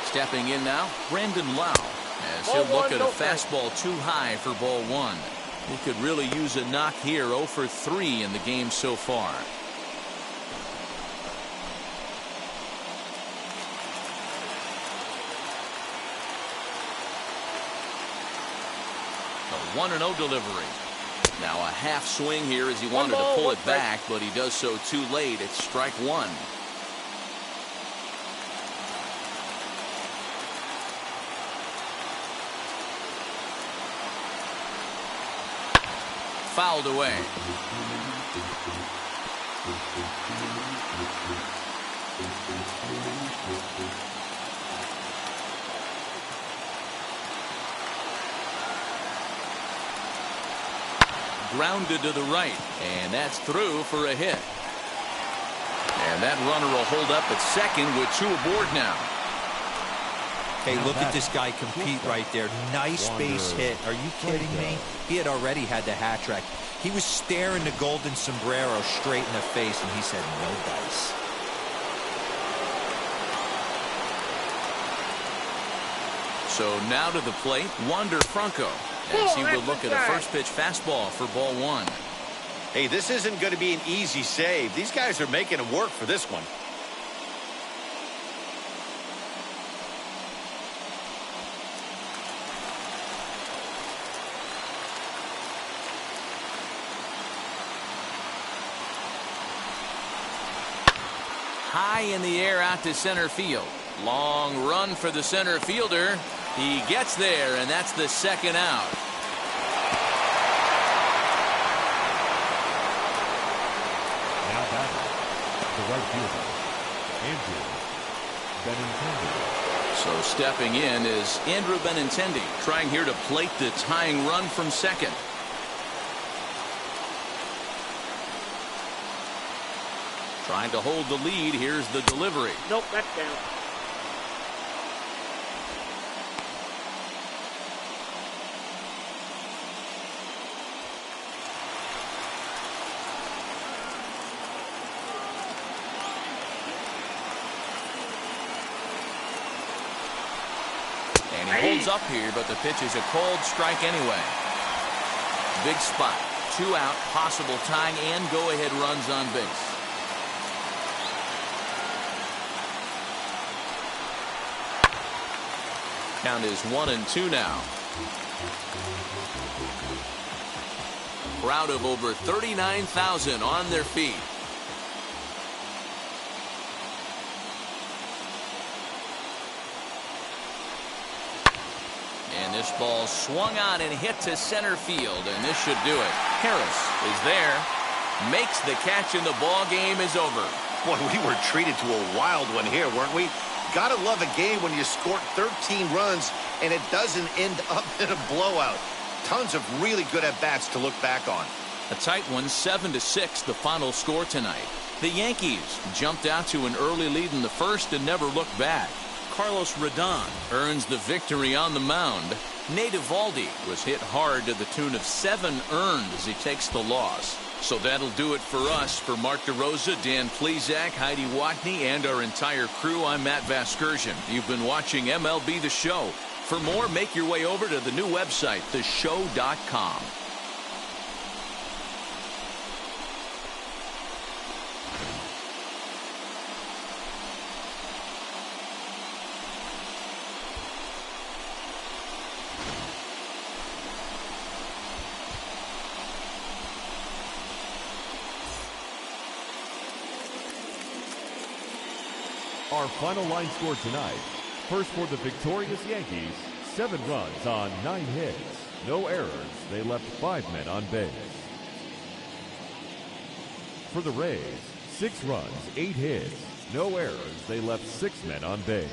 Stepping in now, Brandon Lau, as he'll look at a fastball too high for ball 1. He could really use a knock here. 0 for 3 in the game so far. A 1-0 delivery. Now a half swing here as he wanted to pull it back, but he does so too late. It's strike 1. Fouled away. Grounded to the right, and that's through for a hit. And that runner will hold up at second with 2 aboard now. Hey, look at this guy compete right there. Nice base hit. Are you kidding me? He had already had the hat trick. He was staring the golden sombrero straight in the face, and he said, no dice. So now to the plate, Wander Franco. As he will look at a first pitch fastball for ball one. Hey, this isn't going to be an easy save. These guys are making him work for this one. High in the air out to center field. Long run for the center fielder. He gets there, and that's the second out. Now batting, the right fielder, Andrew Benintendi. So stepping in is Andrew Benintendi, trying here to plate the tying run from second. Trying to hold the lead. Here's the delivery. Nope, that's down. And he holds up here, but the pitch is a called strike anyway. Big spot. 2 out, possible tying and go-ahead runs on base. Count is 1-2 now. Crowd of over 39,000 on their feet. And this ball swung on and hit to center field, and this should do it. Harris is there, makes the catch, and the ball game is over. Boy, we were treated to a wild one here, weren't we? Gotta love a game when you score 13 runs and it doesn't end up in a blowout. Tons of really good at-bats to look back on. A tight one, 7-6, the final score tonight. The Yankees jumped out to an early lead in the first and never looked back. Carlos Rodon earns the victory on the mound. Nate Eovaldi was hit hard to the tune of 7 earned as he takes the loss. So that'll do it for us. For Mark DeRosa, Dan Plesac, Heidi Watney, and our entire crew, I'm Matt Vasgersian. You've been watching MLB The Show. For more, make your way over to the new website, theshow.com. Our final line score tonight. First for the victorious Yankees, 7 runs on 9 hits. No errors. They left 5 men on base. For the Rays, 6 runs, 8 hits. No errors. They left 6 men on base.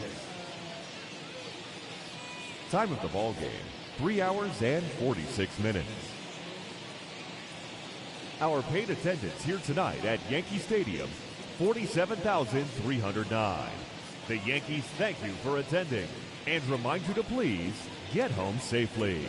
Time of the ball game, 3 hours and 46 minutes. Our paid attendance here tonight at Yankee Stadium, 47,309. The Yankees thank you for attending and remind you to please get home safely.